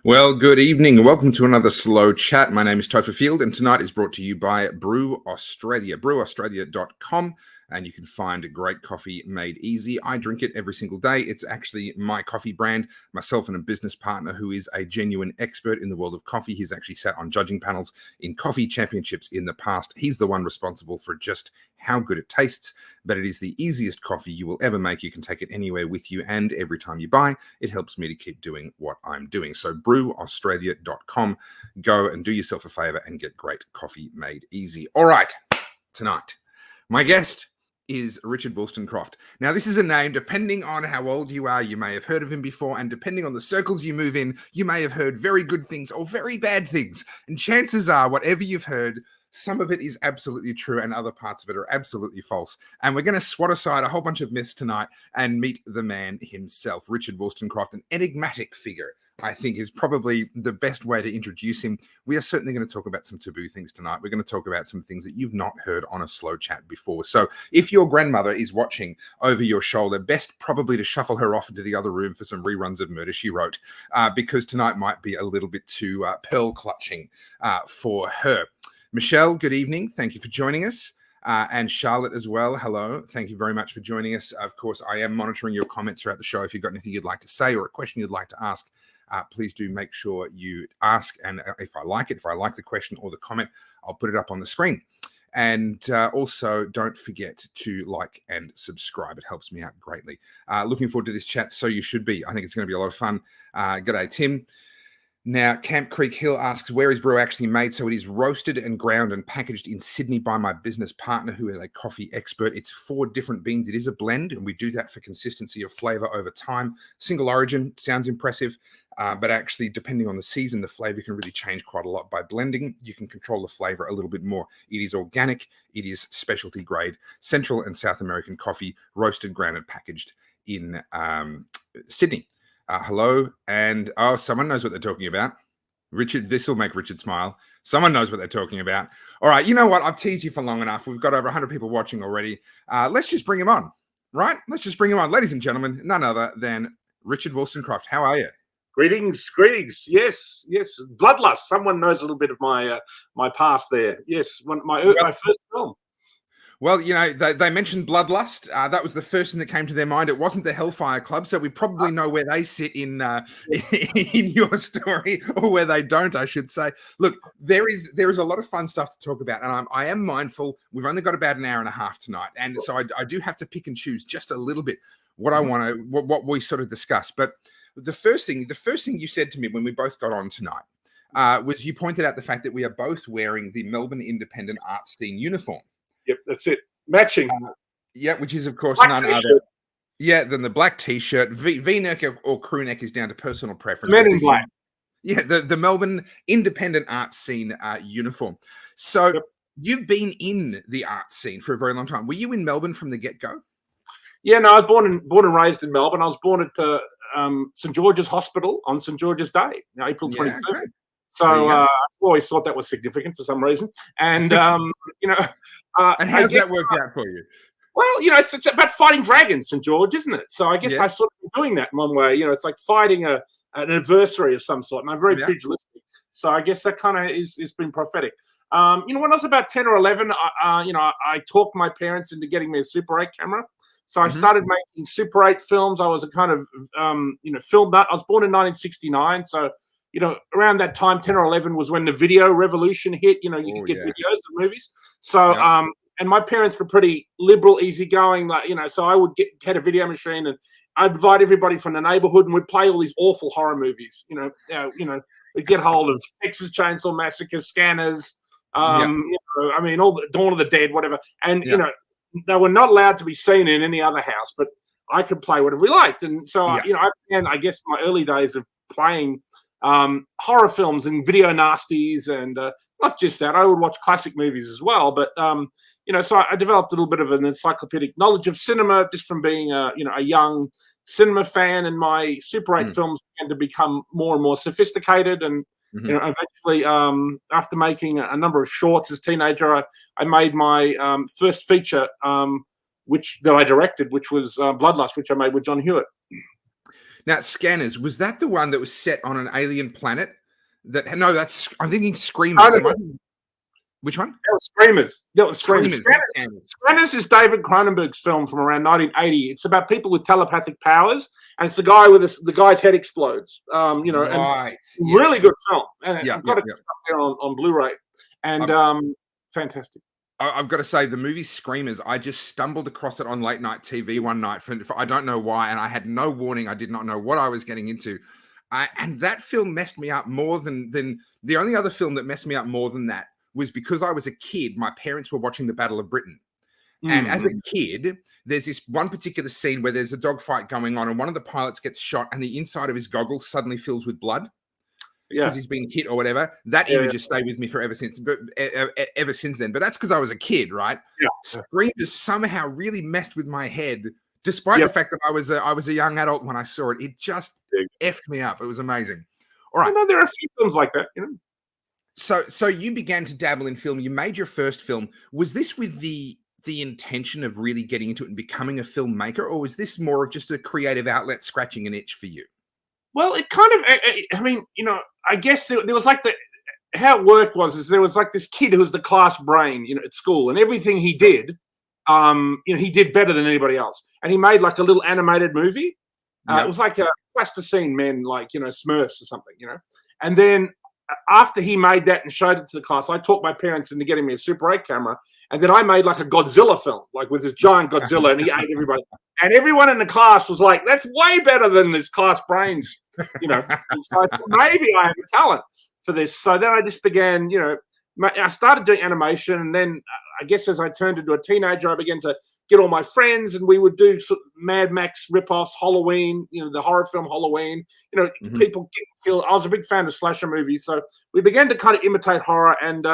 Well, good evening. Welcome to another Slow Chat. My name is Topher Field, and tonight is brought to you by Brew Australia, brewaustralia.com, and you can find great coffee made easy. I drink it every single day. It's actually my coffee brand. Myself and a business partner who is a genuine expert in the world of coffee. He's actually sat on judging panels in coffee championships in the past. He's the one responsible for just how good it tastes, but it is the easiest coffee you will ever make. You can take it anywhere with you, and every time you buy, it helps me to keep doing what I'm doing. So brewaustralia.com. Go and do yourself a favor and get great coffee made easy. All right, tonight, my guest is Richard Wolstencroft. Now, this is a name, depending on how old you are, you may have heard of him before, and depending on the circles you move in, you may have heard very good things or very bad things. And chances are, whatever you've heard, some of it is absolutely true and other parts of it are absolutely false. And we're going to swat aside a whole bunch of myths tonight and meet the man himself, Richard Wolstencroft, an enigmatic figure, I think, is probably the best way to introduce him. We are certainly going to talk about some taboo things tonight. We're going to talk about some things that you've not heard on a Slow Chat before. So if your grandmother is watching over your shoulder, best probably to shuffle her off into the other room for some reruns of Murder, She Wrote, because tonight might be a little bit too pearl clutching for her. Michelle, good evening. Thank you for joining us. And Charlotte as well. Hello. Thank you very much for joining us. Of course, I am monitoring your comments throughout the show. If you've got anything you'd like to say or a question you'd like to ask, please do make sure you ask. And if I like the question or the comment, I'll put it up on the screen. And also, don't forget to like and subscribe. It helps me out greatly. Looking forward to this chat. So you should be. I think it's going to be a lot of fun. G'day, Tim. Now, Camp Creek Hill asks, where is brew actually made? So it is roasted and ground and packaged in Sydney by my business partner, who is a coffee expert. It's 4 different beans. It is a blend, and we do that for consistency of flavor over time. Single origin sounds impressive, but actually, depending on the season, the flavor can really change quite a lot. By blending, you can control the flavor a little bit more. It is organic. It is specialty grade, Central and South American coffee, roasted, ground, and packaged in Sydney. Hello, and someone knows what they're talking about. Richard, this will make Richard smile. Someone knows what they're talking about. All right, you know what? I've teased you for long enough. We've got over 100 people watching already. Let's just bring him on, right? Let's just bring him on. Ladies and gentlemen, none other than Richard Wolstencroft. How are you? Greetings. Yes. Bloodlust. Someone knows a little bit of my my past there. Yes, my first film. Well, you know, they mentioned Bloodlust. That was the first thing that came to their mind. It wasn't the Hellfire Club, so we probably know where they sit in your story, or where they don't, I should say. Look, there is a lot of fun stuff to talk about, and I am mindful. We've only got about an hour and a half tonight, and so I do have to pick and choose just a little bit what we sort of discuss. But the first thing you said to me when we both got on tonight was you pointed out the fact that we are both wearing the Melbourne Independent Art Scene uniform. Yep, that's it. Matching. Which is, of course, black none t-shirt. other. Yeah, than the black T-shirt. V-neck or crew neck is down to personal preference. Men in black. The Melbourne Independent Art Scene uniform. So you've been in the art scene for a very long time. Were you in Melbourne from the get-go? Yeah, no, I was born and raised in Melbourne. I was born at St George's Hospital on St George's Day, April 23rd. Okay. So I always thought that was significant for some reason. And, you know... and how's that worked out for you? Well, you know, it's about fighting dragons, St. George, isn't it? So I guess I've sort of been doing that in one way. You know, it's like fighting an adversary of some sort, and I'm very pugilistic. So I guess that kind of is been prophetic. You know, when I was about 10 or 11, you know, I talked my parents into getting me a Super 8 camera. So I started making Super 8 films. I was a kind of, you know, film nut. I was born in 1969, so... You know, around that time, 10 or 11 was when the video revolution hit. You know, you could get videos of movies. So, and my parents were pretty liberal, easygoing. Like, you know, so I would get a video machine, and I'd invite everybody from the neighborhood, and we'd play all these awful horror movies. You know, we'd get hold of Texas Chainsaw Massacre, Scanners. You know, I mean, all the Dawn of the Dead, whatever. And you know, they were not allowed to be seen in any other house, but I could play whatever we liked. And so, you know, I began, I guess, my early days of playing horror films and video nasties, and not just that, I would watch classic movies as well. But you know, so I developed a little bit of an encyclopedic knowledge of cinema just from being a young cinema fan, and my Super 8 films began to become more and more sophisticated. And you know, eventually, after making a number of shorts as a teenager, I made my first feature, that I directed, which was Bloodlust, which I made with John Hewitt. Now, Scanners, was that the one that was set on an alien planet? No, that's I'm thinking Screamers. Which one? That was Screamers. That was Screamers. Scanners. Scanners is David Cronenberg's film from around 1980. It's about people with telepathic powers, and it's the guy with the guy's head explodes. You know, right. Really good film. And yeah, I've got it up there on Blu-ray, and fantastic. I've got to say, the movie Screamers, I just stumbled across it on late night TV one night for I don't know why, and I had no warning. I did not know what I was getting into. And that film messed me up more than the only other film that messed me up more than that was because I was a kid. My parents were watching the Battle of Britain. And as a kid, there's this one particular scene where there's a dogfight going on and one of the pilots gets shot and the inside of his goggles suddenly fills with blood. Because he's been hit or whatever. That image has stayed with me forever since, but ever since then. But that's because I was a kid, right? Yeah. Screamers somehow really messed with my head, despite the fact that I was a young adult when I saw it. It just effed me up. It was amazing. All right. I know there are a few films like that, you know. So you began to dabble in film. You made your first film. Was this with the intention of really getting into it and becoming a filmmaker, or was this more of just a creative outlet scratching an itch for you? Well, it kind of, I mean, you know, I guess there was like how it worked was there was like this kid who was the class brain, you know, at school, and everything he did, you know, he did better than anybody else. And he made like a little animated movie. It was like a plasticine men, like, you know, Smurfs or something, you know. And then after he made that and showed it to the class, I talked my parents into getting me a Super 8 camera. And then I made like a Godzilla film, like with this giant Godzilla, and he ate everybody. And everyone in the class was like, that's way better than this class brains, you know. So I thought, maybe I have a talent for this. So then I just began, you know, I started doing animation. And then I guess as I turned into a teenager, I began to get all my friends, and we would do Mad Max ripoffs, Halloween, you know, the horror film Halloween, you know, people get killed. I was a big fan of slasher movies. So we began to kind of imitate horror. And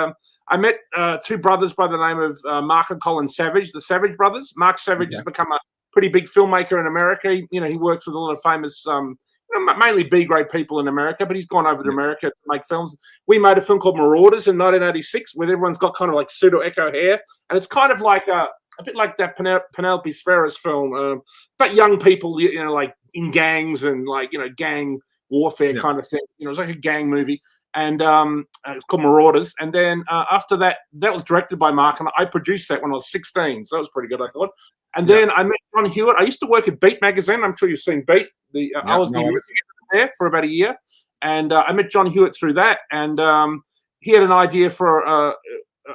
I met two brothers by the name of Mark and Colin Savage, the Savage brothers. Mark Savage has become a pretty big filmmaker in America. He works with a lot of famous, mainly B-grade people in America, but he's gone over to America to make films. We made a film called Marauders in 1986, where everyone's got kind of like pseudo-echo hair. And it's kind of like a bit like that Penelope Sfera's film, but young people, you know, like in gangs and like, you know, gang warfare kind of thing. You know, it's like a gang movie. And it's called Marauders. And then after that, that was directed by Mark, and I produced that when I was 16. So that was pretty good, I thought. And then I met John Hewitt. I used to work at Beat magazine. I'm sure you've seen Beat. I was the investigator there for about a year. And I met John Hewitt through that. And he had an idea for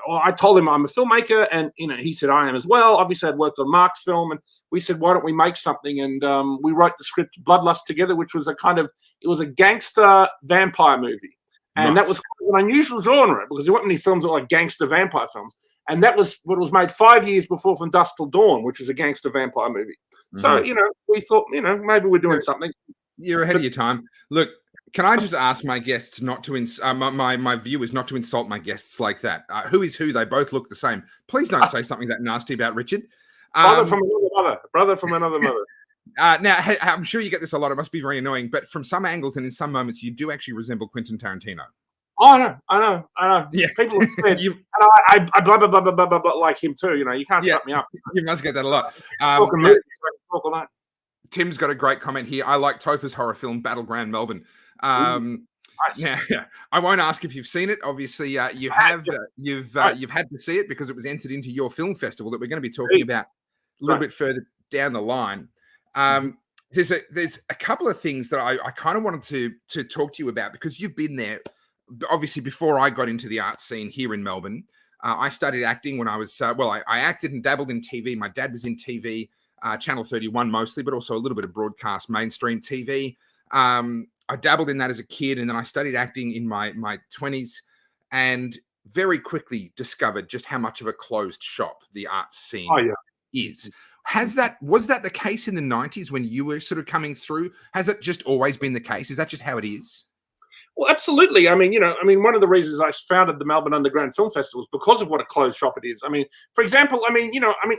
I told him I'm a filmmaker, and you know, he said I am as well. Obviously, I'd worked on Mark's film, and we said, why don't we make something? And we wrote the script Bloodlust together, which was it was a gangster vampire movie. And that was an unusual genre because there weren't many films that were like gangster vampire films. And that was what was made 5 years before From Dusk Till Dawn, which is a gangster vampire movie. So, you know, we thought, you know, maybe we're doing something. You're ahead of your time. Look, can I just ask my guests not to, my viewers not to insult my guests like that? Who is who? They both look the same. Please don't say something that nasty about Richard. Brother from another mother. Brother from another mother. Now, I'm sure you get this a lot. It must be very annoying. But from some angles and in some moments, you do actually resemble Quentin Tarantino. Oh, I know. Yeah. People have said, and I blah, blah, blah, blah, blah, blah, blah, like him too. You know, you can't shut me up. You must get that a lot. Tim's got a great comment here. I like Topher's horror film, Battleground Melbourne. Nice. Now, I won't ask if you've seen it. Obviously, you have. You've had to see it because it was entered into your film festival that we're going to be talking about a little bit further down the line. There's a couple of things that I kind of wanted to talk to you about because you've been there. Obviously, before I got into the art scene here in Melbourne, I studied acting when I was I acted and dabbled in TV. My dad was in TV, Channel 31 mostly, but also a little bit of broadcast mainstream TV. I dabbled in that as a kid, and then I studied acting in my 20s, and very quickly discovered just how much of a closed shop the art scene is. Was that the case in the 90s when you were sort of coming through? Has it just always been the case? Is that just how it is? Well, absolutely. I mean, one of the reasons I founded the Melbourne Underground Film Festival is because of what a closed shop it is. I mean, for example,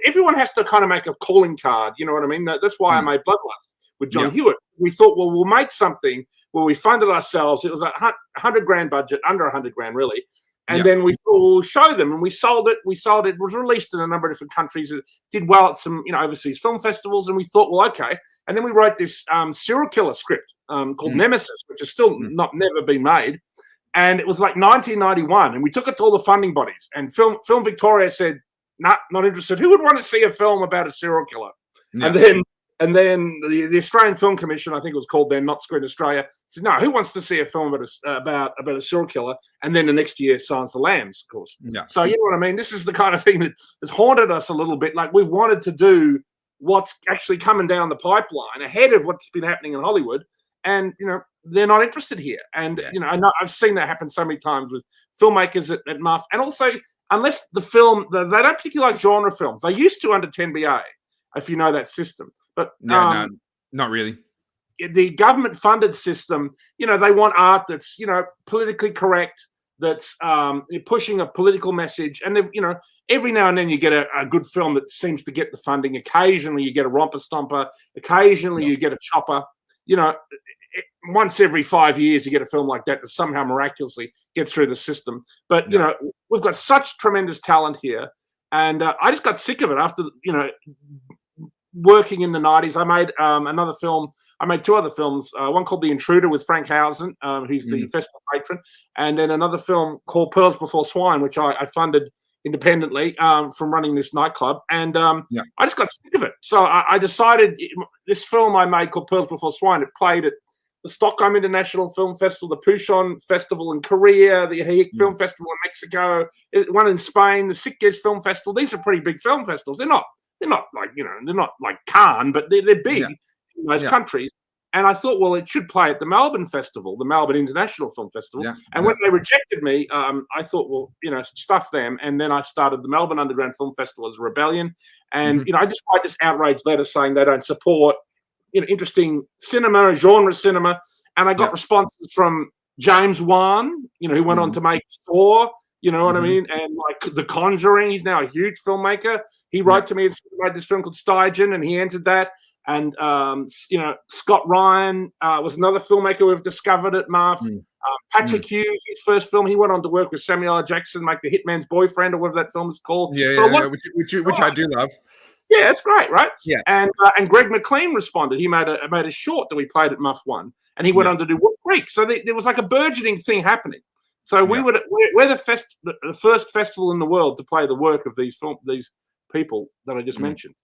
everyone has to kind of make a calling card. You know what I mean? That's why I made Bloodlust with John Hewitt. We thought, well, we'll make something where we funded ourselves. It was a $100,000 budget, under $100,000 really. And then we thought we'll show them, and we sold it. It was released in a number of different countries. It did well at some, overseas film festivals. And we thought, well, okay. And then we wrote this serial killer script called Nemesis, which is still never been made. And it was like 1991, and we took it to all the funding bodies. And Film Victoria said, "Nah, not interested. Who would want to see a film about a serial killer?" Yeah. And then the Australian Film Commission, I think it was called then, not Screen Australia, said, "No, who wants to see a film about a serial killer?" And then the next year, Silence of the Lambs, of course. Yeah. So you know what I mean? This is the kind of thing that has haunted us a little bit. Like, we've wanted to do what's actually coming down the pipeline ahead of what's been happening in Hollywood, and they're not interested here. And I've seen that happen so many times with filmmakers at MUF, and also unless the film they don't particularly like genre films. They used to under 10BA, if you know that system. But no, not really. The government-funded system, they want art that's, politically correct, that's pushing a political message. And, every now and then you get a good film that seems to get the funding. Occasionally you get a romper stomper. Occasionally you get a chopper. Once every 5 years you get a film like that somehow miraculously gets through the system. But, we've got such tremendous talent here. And I just got sick of it after, working in the 90s. I made another film. I made two other films, one called The Intruder with Frank Housen, who's the festival patron, and then another film called Pearls Before Swine, which I funded independently from running this nightclub. And I just got sick of it. So I decided this film I made called Pearls Before Swine, it played at the Stockholm International Film Festival, the Puchon Festival in Korea, the Hayek Film Festival in Mexico, one in Spain, the Sitges Film Festival. These are pretty big film festivals. They're not like, they're not like Cannes, but they're big in those countries. And I thought, well, it should play at the Melbourne Festival, the Melbourne International Film Festival. And when they rejected me, I thought, well, stuff them. And then I started the Melbourne Underground Film Festival as a rebellion. And, I just write this outrage letter saying they don't support, interesting cinema, genre cinema. And I got responses from James Wan, who went on to make Saw. You know what I mean? And like The Conjuring, he's now a huge filmmaker. He wrote to me and made this film called Stygian, and he entered that. And, Scott Ryan was another filmmaker we've discovered at MUF. Patrick Hughes, his first film, he went on to work with Samuel L. Jackson, make The Hitman's Boyfriend, or whatever that film is called. Which I do love. Yeah, that's great, right? Yeah. And Greg McLean responded. He made a short that we played at MUF 1, and he went on to do Wolf Creek. So there was like a burgeoning thing happening. So we're the first festival in the world to play the work of these people that I just mentioned.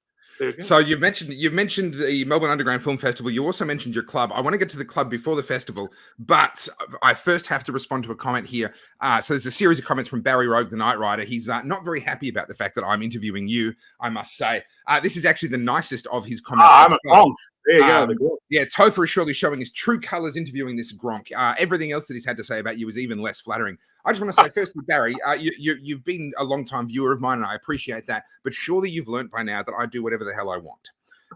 So you've mentioned the Melbourne Underground Film Festival. You also mentioned your club. I want to get to the club before the festival, but I first have to respond to a comment here. So there's a series of comments from Barry Rogue, the Night Rider. He's not very happy about the fact that I'm interviewing you, I must say. This is actually the nicest of his comments. I'm a gronk. There you go. Yeah, Topher is surely showing his true colors interviewing this gronk. Everything else that he's had to say about you is even less flattering. I just want to say, firstly, Barry, you've been a long-time viewer of mine, and I appreciate that. But surely you've learned by now that I do whatever the hell I want.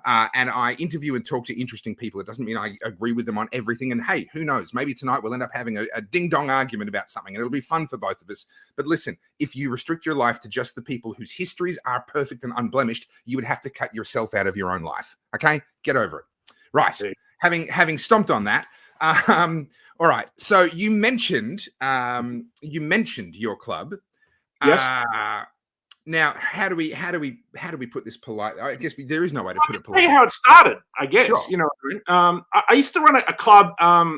And I interview and talk to interesting people. It doesn't mean I agree with them on everything. And hey, who knows? Maybe tonight we'll end up having a ding-dong argument about something, and it'll be fun for both of us. But listen, if you restrict your life to just the people whose histories are perfect and unblemished, you would have to cut yourself out of your own life. Okay? Get over it. Right. Having stomped on that. All right. So you mentioned your club. Yes. Now, how do we put this polite? I guess there is no way to put it polite. I'll tell you how it started, I guess. Sure. You know what I mean? I used to run a club.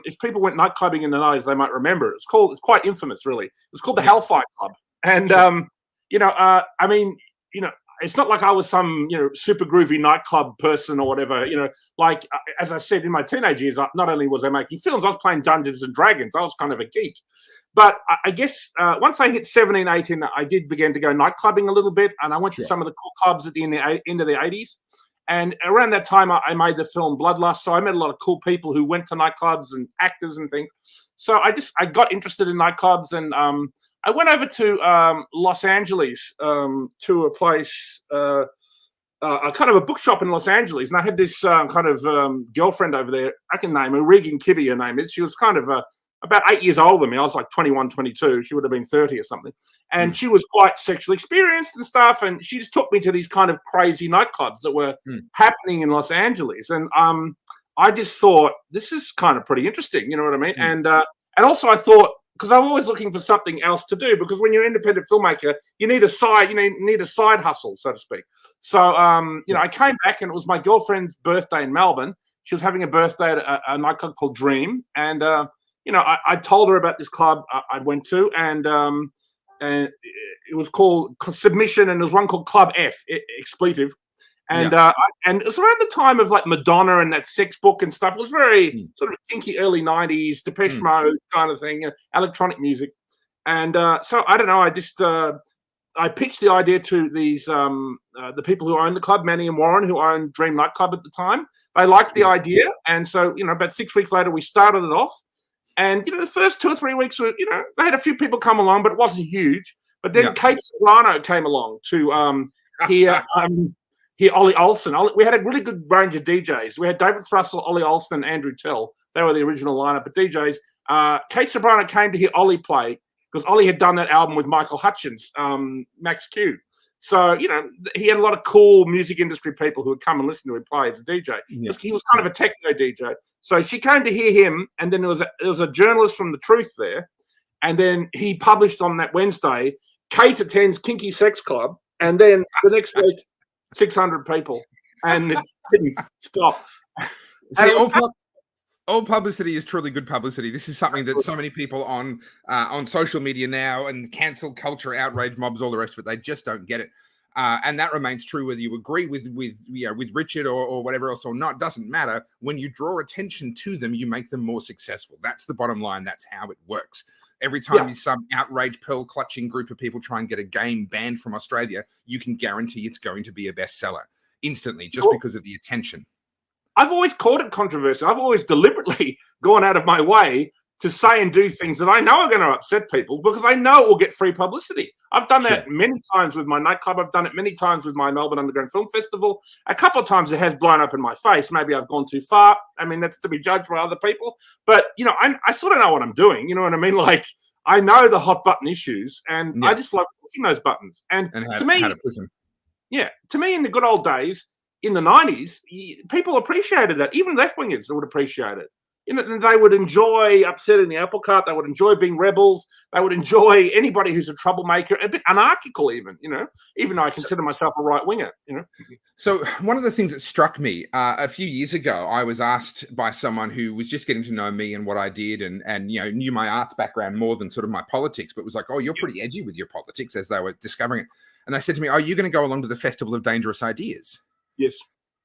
If people went night clubbing in the 90s, they might remember it. It's quite infamous, really. It was called the Hellfire Club. And, I mean, it's not like I was some, super groovy nightclub person or whatever, like, as I said, in my teenage years, not only was I making films, I was playing Dungeons and Dragons. I was kind of a geek. But I guess once I hit 17, 18, I did begin to go nightclubbing a little bit. And I went to some of the cool clubs at the end of the 80s. And around that time, I made the film Bloodlust. So I met a lot of cool people who went to nightclubs and actors and things. So I got interested in nightclubs, and I went over to Los Angeles to a place, a kind of a bookshop in Los Angeles. And I had this kind of girlfriend over there. I can name her, Regan Kibbe, her name is. She was kind of about 8 years older than me. I was like 21, 22. She would have been 30 or something. And she was quite sexually experienced and stuff. And she just took me to these kind of crazy nightclubs that were happening in Los Angeles. And I just thought, this is kind of pretty interesting. You know what I mean? And also I thought, because I'm always looking for something else to do, because when you're an independent filmmaker, you need a side hustle, so to speak. So, I came back, and it was my girlfriend's birthday in Melbourne. She was having a birthday at a nightclub called Dream. And, I told her about this club I went to, and it was called Submission, and there was one called Club F, Expletive. And and it was around the time of like Madonna and that Sex Book and stuff. It was very sort of kinky early 90s, Depeche Mode kind of thing, electronic music. And so I don't know, I pitched the idea to these the people who own the club, Manny and Warren, who owned Dream Nightclub at the time. They liked the idea, and so about 6 weeks later we started it off. And the first 2 or 3 weeks were, they had a few people come along, but it wasn't huge. But then Kate Sobrano came along to hear Ollie Olsen. We had a really good range of DJs. We had David Thrussell, Ollie Olsen, and Andrew Tell. They were the original lineup of DJs. Kate Sobrano came to hear Ollie play because Ollie had done that album with Michael Hutchins, Max Q. So, he had a lot of cool music industry people who would come and listen to him play as a DJ. Yeah. He was kind of a techno DJ. So she came to hear him, and then there was a journalist from The Truth there, and then he published on that Wednesday, Kate attends Kinky Sex Club, and then the next week, 600 people, and it didn't stop. See, all publicity is truly good publicity. This is something that so many people on social media now, and cancel culture, outrage mobs, all the rest of it, they just don't get it. And that remains true whether you agree with Richard or whatever else or not. Doesn't matter. When you draw attention to them, you make them more successful. That's the bottom line. That's how it works. Every time some outrage pearl clutching group of people try and get a game banned from Australia, you can guarantee it's going to be a bestseller instantly, just because of the attention. I've always called it controversial. I've always deliberately gone out of my way to say and do things that I know are going to upset people, because I know it will get free publicity. I've done that many times with my nightclub. I've done it many times with my Melbourne Underground Film Festival. A couple of times it has blown up in my face. Maybe I've gone too far. I mean, that's to be judged by other people. But, I sort of know what I'm doing. You know what I mean? Like, I know the hot button issues, and I just like pushing those buttons. And to me, to me, in the good old days, in the 90s, people appreciated that. Even left-wingers would appreciate it. They would enjoy upsetting the apple cart. They would enjoy being rebels. They would enjoy anybody who's a troublemaker, a bit anarchical even, even though I consider myself a right-winger, So one of the things that struck me a few years ago, I was asked by someone who was just getting to know me and what I did, and knew my arts background more than sort of my politics, but was like, oh, you're pretty edgy with your politics, as they were discovering it. And they said to me, are you going to go along to the Festival of Dangerous Ideas? Yes.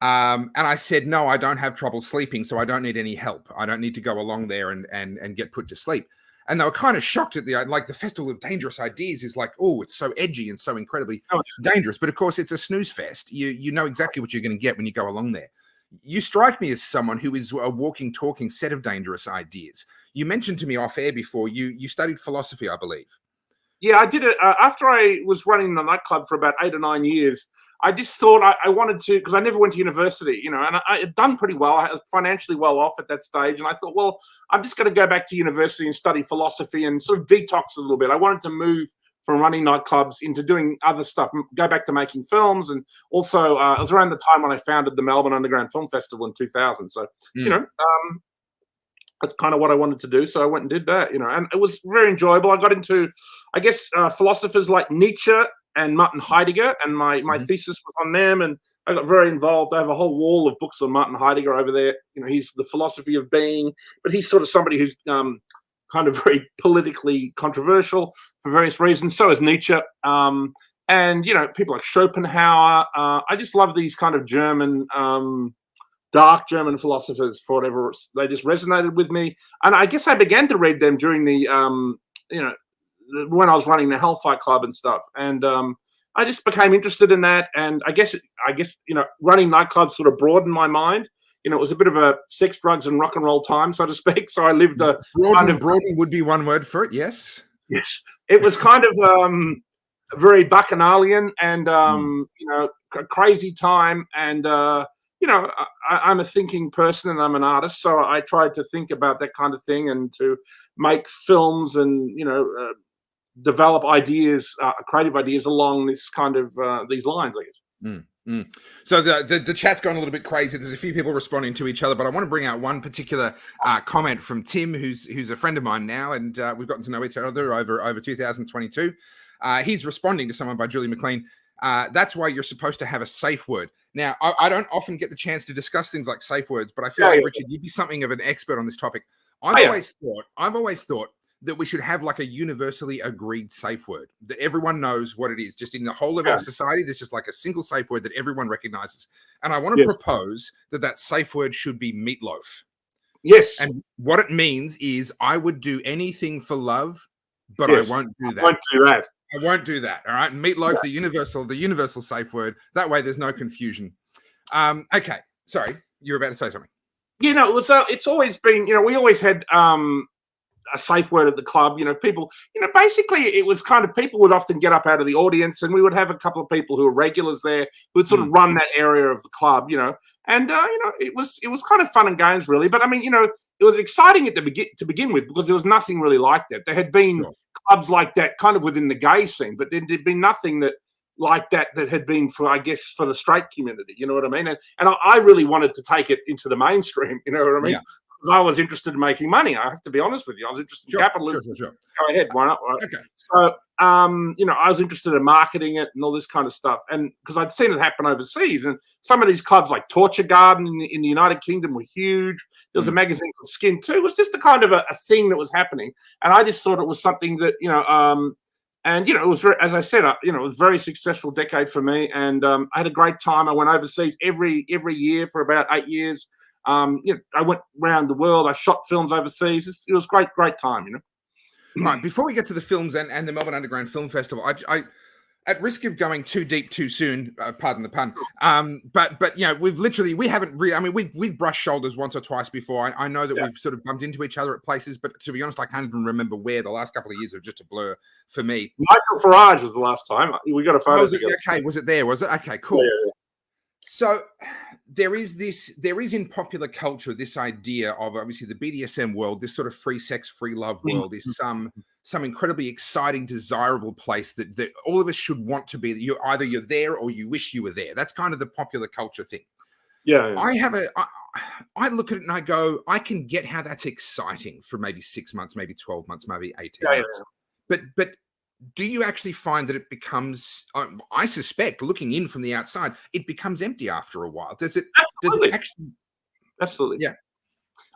And I said, no, I don't have trouble sleeping, so I don't need any help. I don't need to go along there and get put to sleep. And they were kind of shocked at the Festival of Dangerous Ideas is like, oh, it's so edgy and so incredibly dangerous. But of course, it's a snooze fest. You know exactly what you're going to get when you go along there. You strike me as someone who is a walking, talking set of dangerous ideas. You mentioned to me off air before, you studied philosophy, I believe. Yeah, I did it after I was running the nightclub for about 8 or 9 years. I just thought I wanted to, because I never went to university, and I had done pretty well. I was financially well off at that stage. And I thought, well, I'm just going to go back to university and study philosophy and sort of detox a little bit. I wanted to move from running nightclubs into doing other stuff, go back to making films. And also, it was around the time when I founded the Melbourne Underground Film Festival in 2000. So, that's kind of what I wanted to do. So I went and did that, and it was very enjoyable. I got into, I guess, philosophers like Nietzsche and Martin Heidegger, and my thesis was on them, and I got very involved. I have a whole wall of books on Martin Heidegger over there. He's the philosophy of being, but he's sort of somebody who's kind of very politically controversial for various reasons. So is Nietzsche, and people like Schopenhauer. I just love these kind of German, dark German philosophers for whatever they just resonated with me, and I guess I began to read them during the when I was running the Hellfire Club and stuff, and I just became interested in that. And I guess running nightclubs sort of broadened my mind. It was a bit of a sex, drugs, and rock and roll time, so to speak. So I lived a broaden would be one word for it. Yes, it was kind of very bacchanalian and a crazy time. And I'm a thinking person and I'm an artist, so I tried to think about that kind of thing and to make films and develop ideas, creative ideas along this kind of these lines, I guess. Mm, mm. So the chat's gone a little bit crazy. There's a few people responding to each other, but I want to bring out one particular comment from Tim, who's a friend of mine now, and we've gotten to know each other over 2022. He's responding to someone by Julie McLean. That's why you're supposed to have a safe word. Now, I don't often get the chance to discuss things like safe words, but I feel like, Richard, you'd be something of an expert on this topic. I've always thought that we should have like a universally agreed safe word that everyone knows what it is. Just in the whole of our society, there's just like a single safe word that everyone recognizes. And I want to propose that safe word should be meatloaf. Yes. And what it means is I would do anything for love, but I won't do that. I won't do that. All right. Meatloaf, the universal safe word. That way there's no confusion. Okay. Sorry. You're about to say something. It's always been, we always had a safe word at the club. People, basically it was kind of, people would often get up out of the audience, and we would have a couple of people who were regulars there who would sort of run that area of the club, and it was kind of fun and games, really. But I mean, it was exciting to begin with, because there was nothing really like that. There had been clubs like that kind of within the gay scene, but there'd been nothing like that had been for the straight community. You know what I mean? And I really wanted to take it into the mainstream. You know what I mean? Yeah. Because I was interested in making money. I have to be honest with you. I was interested in capitalism. Sure. Go ahead. Why not? Right? Okay. So, I was interested in marketing it and all this kind of stuff. And because I'd seen it happen overseas, and some of these clubs like Torture Garden in the United Kingdom were huge. There was a magazine called Skin too. It was just a kind of a thing that was happening. And I just thought it was something that, it was very, as I said, it was a very successful decade for me. And I had a great time. I went overseas every year for about 8 years. I went around the world. I shot films overseas. It was great time, Right. Before we get to the films and the Melbourne Underground Film Festival, I at risk of going too deep too soon, pardon the pun, but we've brushed shoulders once or twice before. I know that we've sort of bumped into each other at places, but to be honest, I can't even remember where. The last couple of years are just a blur for me. Michael Farage was the last time. We got a photo together. Okay, was it there? Was it? Okay, cool. Yeah. So there is in popular culture this idea of, obviously, the BDSM world, this sort of free sex, free love world is some incredibly exciting, desirable place that all of us should want to be. You're there or you wish you were there. That's kind of the popular culture thing. Yeah. I look at it and I go, I can get how that's exciting for maybe 6 months, maybe 12 months, maybe 18 months. But do you actually find that it becomes, I suspect, looking in from the outside, it becomes empty after a while? Does it actually? Absolutely. Yeah.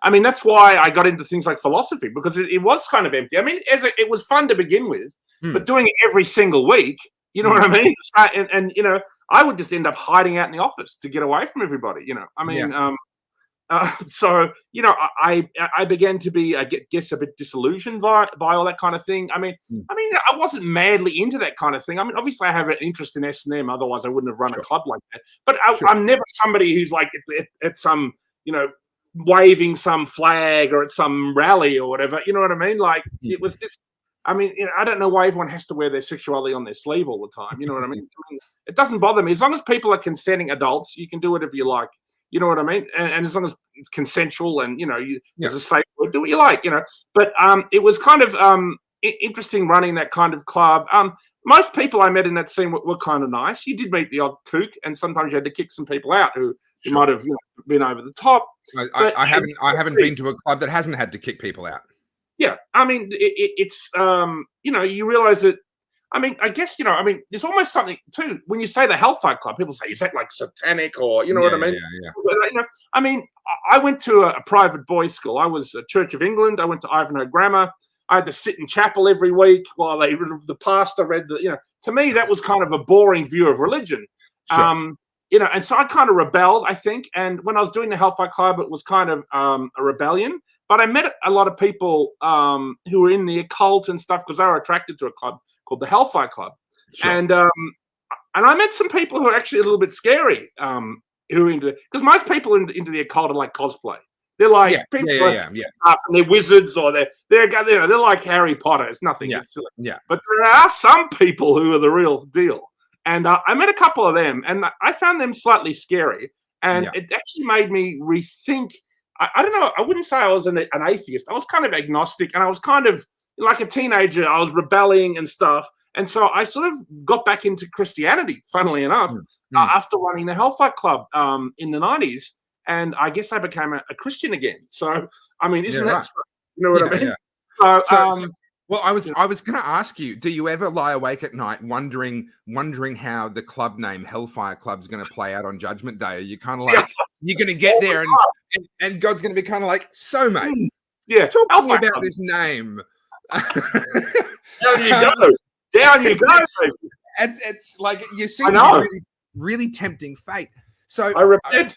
I mean, that's why I got into things like philosophy, because it was kind of empty. I mean, it was fun to begin with, but doing it every single week, you know what I mean? And I would just end up hiding out in the office to get away from everybody, I mean, so, I began to be, I guess, a bit disillusioned by all that kind of thing. I mean, I wasn't madly into that kind of thing. I mean, obviously I have an interest in S&M, otherwise I wouldn't have run a club like that. But I'm never somebody who's like at some, waving some flag or at some rally or whatever. You know what I mean? Like, it was just, I mean, I don't know why everyone has to wear their sexuality on their sleeve all the time. You know what I mean? It doesn't bother me. As long as people are consenting adults, you can do whatever you like. You know what I mean? And as long as it's consensual and, there's a safe word, do what you like, But it was kind of interesting running that kind of club. Most people I met in that scene were kind of nice. You did meet the odd kook, and sometimes you had to kick some people out who might have been over the top. I haven't been to a club that hasn't had to kick people out. Yeah. I mean, it's, you realize that, I mean, I guess, there's almost something too, when you say the Hellfire Club, people say, is that like satanic or, what I mean? Yeah. So, I mean, I went to a private boys' school. I was at Church of England. I went to Ivanhoe Grammar. I had to sit in chapel every week while the pastor read to me, that was kind of a boring view of religion. Sure. And so I kind of rebelled, I think. And when I was doing the Hellfire Club, it was kind of a rebellion. But I met a lot of people who were in the occult and stuff, because they were attracted to a club called the Hellfire Club. Sure. And I met some people who are actually a little bit scary, who are into, because most people into the occult are like cosplay. They're like people and they're wizards, or they're like Harry Potter. It's nothing. It's silly. Yeah. But there are some people who are the real deal. And I met a couple of them, and I found them slightly scary. And it actually made me rethink. I don't know. I wouldn't say I was an atheist. I was kind of agnostic, and I was kind of like a teenager. I was rebelling and stuff. And so I sort of got back into Christianity, funnily enough, after running the Hellfire Club in the 90s. And I guess I became a Christian again. So, I mean, isn't that strange? You know what I mean? Yeah. Well, I was going to ask you, do you ever lie awake at night wondering how the club name Hellfire Club is going to play out on Judgment Day? Are you kind of like, you're going to get there and God's going to be kind of like, so mate, talk to me about this name. Down you go. Down you go. It's like, you seem to be really, really tempting fate. So I repent.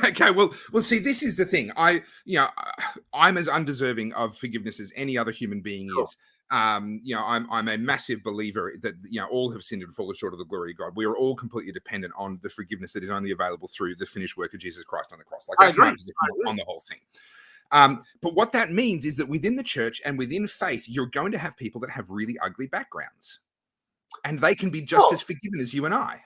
Okay, well, see, this is the thing. I'm as undeserving of forgiveness as any other human being is. I'm a massive believer that all have sinned and fallen short of the glory of God. We are all completely dependent on the forgiveness that is only available through the finished work of Jesus Christ on the cross. Like, that's my position on the whole thing. But what that means is that within the church and within faith, you're going to have people that have really ugly backgrounds, and they can be just as forgiven as you and I.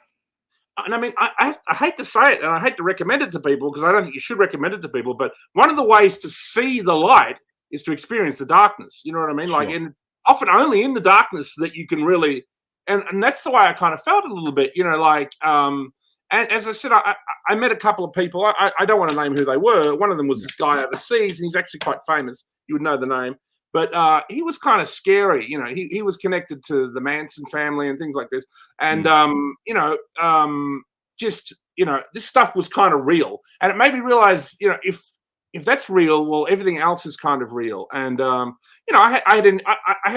And I mean, I hate to say it, and I hate to recommend it to people, because I don't think you should recommend it to people, but one of the ways to see the light is to experience the darkness. You know what I mean? Sure. Like, and it's often only in the darkness that you can really, and that's the way I kind of felt a little bit, and as I said, I met a couple of people. I don't want to name who they were. One of them was this guy overseas, and he's actually quite famous. You would know the name. But he was kind of scary. He was connected to the Manson family and things like this. And, this stuff was kind of real. And it made me realize, if that's real, well, everything else is kind of real. And, I had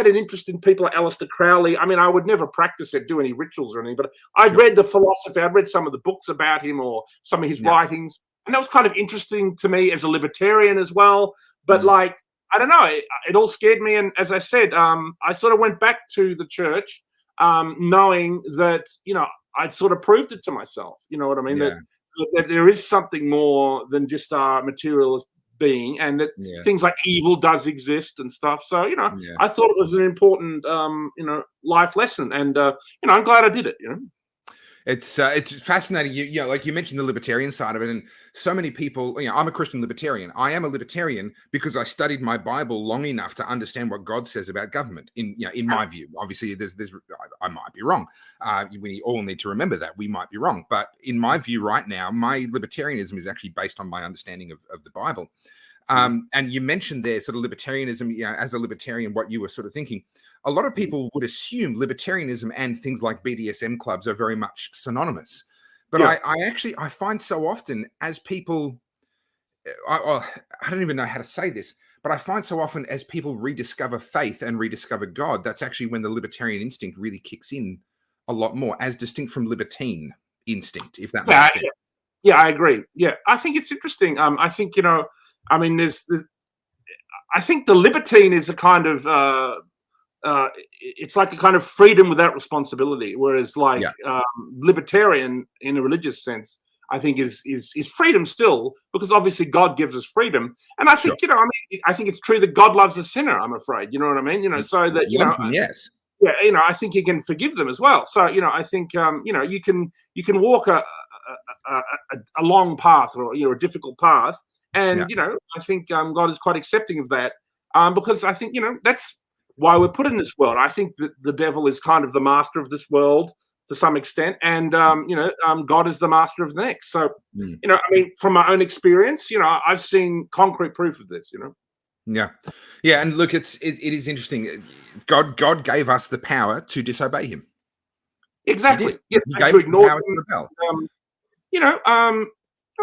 an interest in people like Aleister Crowley. I mean, I would never practice it, do any rituals or anything, but I'd read the philosophy. I'd read some of the books about him or some of his writings. And that was kind of interesting to me as a libertarian as well. But I don't know. It all scared me. And as I said, I sort of went back to the church knowing that, I'd sort of proved it to myself. You know what I mean? Yeah. That there is something more than just our materialist being, and that things like evil does exist and stuff. So, I thought it was an important, life lesson. And, I'm glad I did it, It's fascinating. Like you mentioned the libertarian side of it, and so many people. I'm a Christian libertarian. I am a libertarian because I studied my Bible long enough to understand what God says about government. In my view, obviously, I might be wrong. We all need to remember that we might be wrong. But in my view, right now, my libertarianism is actually based on my understanding of the Bible. And you mentioned there sort of libertarianism. As a libertarian, what you were sort of thinking. A lot of people would assume libertarianism and things like BDSM clubs are very much synonymous. But I find so often as people, I don't even know how to say this, but I find so often as people rediscover faith and rediscover God, that's actually when the libertarian instinct really kicks in a lot more, as distinct from libertine instinct, if that makes sense. Yeah, I agree. Yeah, I think it's interesting. I think, I think the libertine is a kind of, it's like a kind of freedom without responsibility, whereas libertarian in a religious sense, I think is freedom still, because obviously God gives us freedom. And I think, I think it's true that God loves a sinner, I'm afraid, you know what I mean? So that, yes. Yeah, I think he can forgive them as well. So, I think, you can walk a long path or, a difficult path. And, I think God is quite accepting of that because I think, that's why we're put in this world. I think that the devil is kind of the master of this world to some extent. And, God is the master of the next. So, from my own experience, I've seen concrete proof of this, Yeah. Yeah. And look, it is interesting. God gave us the power to disobey him. Exactly. He gave us the power to rebel.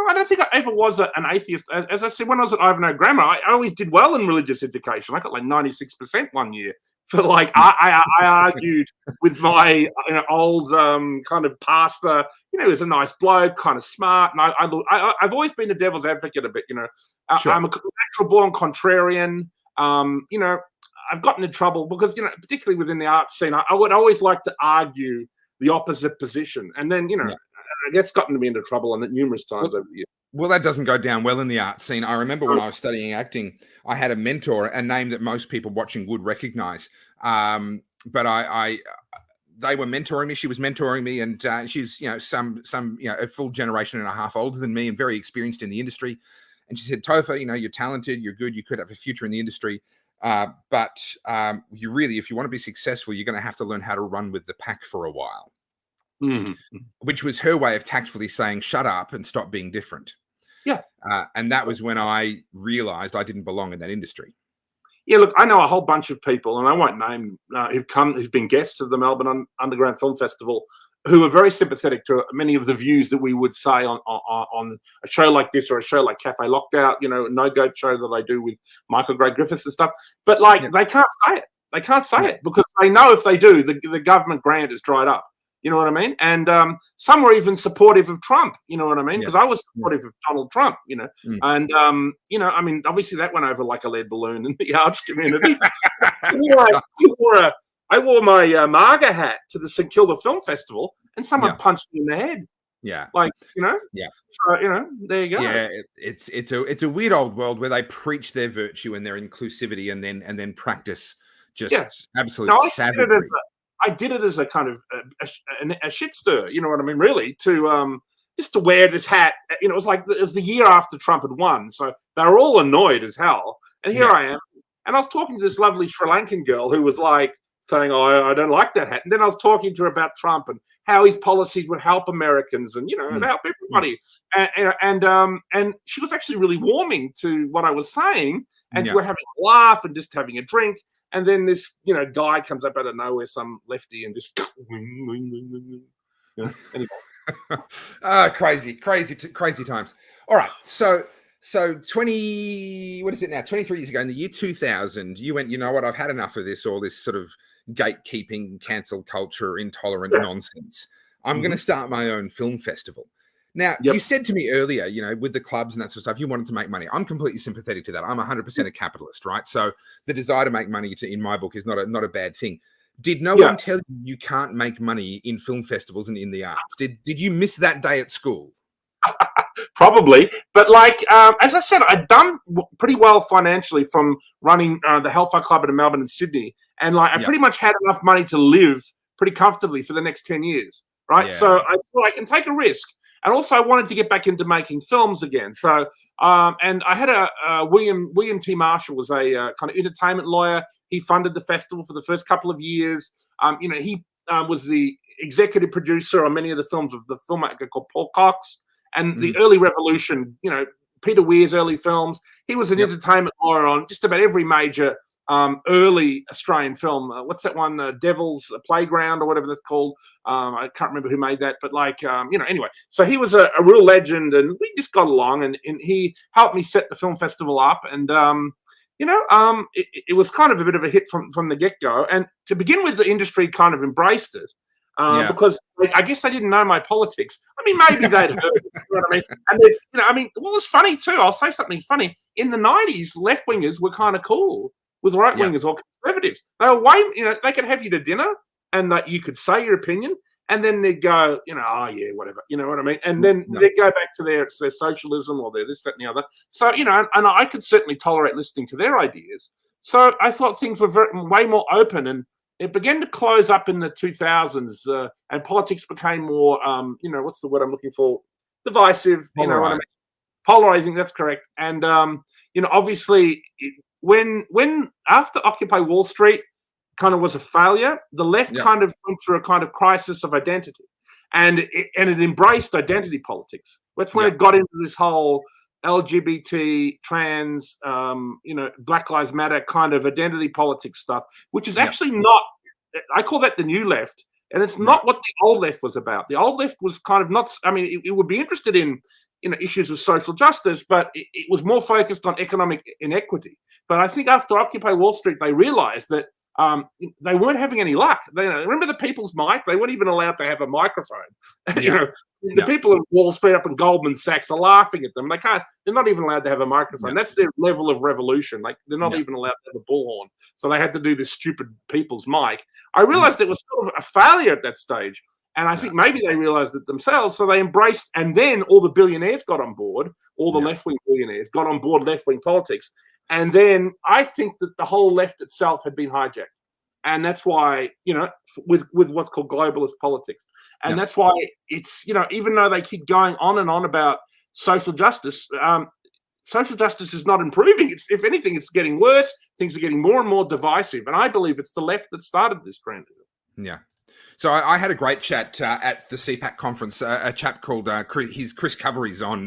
I don't think I ever was an atheist. As I said, when I was at Ivanhoe Grammar, I always did well in religious education. I got like 96% one year. So I argued with my old kind of pastor. He was a nice bloke, kind of smart. And I've always been the devil's advocate a bit. Sure. I'm a natural born contrarian. I've gotten in trouble because particularly within the art scene, I would always like to argue the opposite position, and then that's gotten me into trouble numerous times over the years. Well, that doesn't go down well in the art scene. I remember when I was studying acting, I had a mentor, a name that most people watching would recognize. But they were mentoring me. She was mentoring me, and she's a full generation and a half older than me and very experienced in the industry. And she said, "Topher, you're talented, you're good, you could have a future in the industry. But you really, if you want to be successful, you're going to have to learn how to run with the pack for a while. Which was her way of tactfully saying, shut up and stop being different. Yeah. And that was when I realized I didn't belong in that industry. Yeah, look, I know a whole bunch of people, and I won't name who've been guests of the Melbourne Underground Film Festival, who are very sympathetic to many of the views that we would say on a show like this or a show like Cafe Lockout, No Goat show that I do with Michael Gray Griffiths and stuff. But they can't say it. They can't say it because they know if they do, the government grant is dried up. You know what I mean? And some were even supportive of Trump. You know what I mean? Because I was supportive of Donald Trump. And I mean, obviously that went over like a lead balloon in the arts community. I wore my MAGA hat to the St Kilda Film Festival, and someone punched me in the head. Yeah, Yeah. So there you go. Yeah, it's a weird old world where they preach their virtue and their inclusivity, and then practice just absolute savagery. I did it as a kind of a shit stir, you know what I mean? Really, to just to wear this hat. It was the year after Trump had won, so they were all annoyed as hell. And here I am, and I was talking to this lovely Sri Lankan girl who was like saying, "Oh, I don't like that hat." And then I was talking to her about Trump and how his policies would help Americans and and help everybody. And she was actually really warming to what I was saying, and we're having a laugh and just having a drink. And then this, guy comes up out of nowhere, some lefty, and just anyway. Crazy times. All right, so 20, what is it now? 23 years ago, in the year 2000, you went, you know what? I've had enough of this, all this sort of gatekeeping, cancel culture, intolerant nonsense. I'm going to start my own film festival. Now, you said to me earlier, with the clubs and that sort of stuff, you wanted to make money. I'm completely sympathetic to that. I'm 100% a capitalist, right? So the desire to make money, in my book, is not a bad thing. Did no one tell you can't make money in film festivals and in the arts? Did you miss that day at school? Probably, but as I said, I'd done pretty well financially from running the Hellfire Club in Melbourne and Sydney, and I pretty much had enough money to live pretty comfortably for the next 10 years, right? So I thought I can take a risk. And also, I wanted to get back into making films again. So, and I had William T. Marshall was a kind of entertainment lawyer. He funded the festival for the first couple of years. He was the executive producer on many of the films of the filmmaker called Paul Cox and the Early Revolution. Peter Weir's early films. He was an entertainment lawyer on just about every major early Australian film. What's that one? Devil's Playground or whatever that's called. I can't remember who made that, but anyway. So he was a real legend, and we just got along, and he helped me set the film festival up, and it was kind of a bit of a hit from the get-go. And to begin with, the industry kind of embraced it. Because I guess they didn't know my politics. I mean, maybe they'd heard it, you know what I mean? And then, what was funny too, I'll say something funny. In the 90s, left-wingers were kind of cool with right-wingers or conservatives. They were they could have you to dinner and you could say your opinion, and then they'd go, oh yeah, whatever, you know what I mean? And then they'd go back to their socialism or their this, that, and the other. So, and I could certainly tolerate listening to their ideas. So I thought things were way more open, and it began to close up in the 2000s, and politics became more, what's the word I'm looking for? Divisive, you know what I mean? Polarizing, that's correct. And, obviously, when after Occupy Wall Street kind of was a failure, the left kind of went through a kind of crisis of identity, and it embraced identity politics. That's when it got into this whole LGBT, trans, Black Lives Matter kind of identity politics stuff, which is actually not, I call that the new left, and it's not what the old left was about. The old left was kind of not, it would be interested in issues of social justice, but it was more focused on economic inequity. But I think after Occupy Wall Street, they realized that they weren't having any luck. Remember the People's Mic? They weren't even allowed to have a microphone. The people at Wall Street up in Goldman Sachs are laughing at them. They're not even allowed to have a microphone. That's their level of revolution. They're not even allowed to have a bullhorn. So they had to do this stupid People's Mic. I realized it was sort of a failure at that stage. And I think maybe they realized it themselves, so they embraced, and then all the billionaires got on board, all the left-wing billionaires got on board left-wing politics. And then I think that the whole left itself had been hijacked. And that's why, with what's called globalist politics. And that's why it's, even though they keep going on and on about social justice, social justice is not improving. If anything, it's getting worse. Things are getting more and more divisive. And I believe it's the left that started this trend. Yeah. So I had a great chat at the CPAC conference. A chap called Chris Covery's on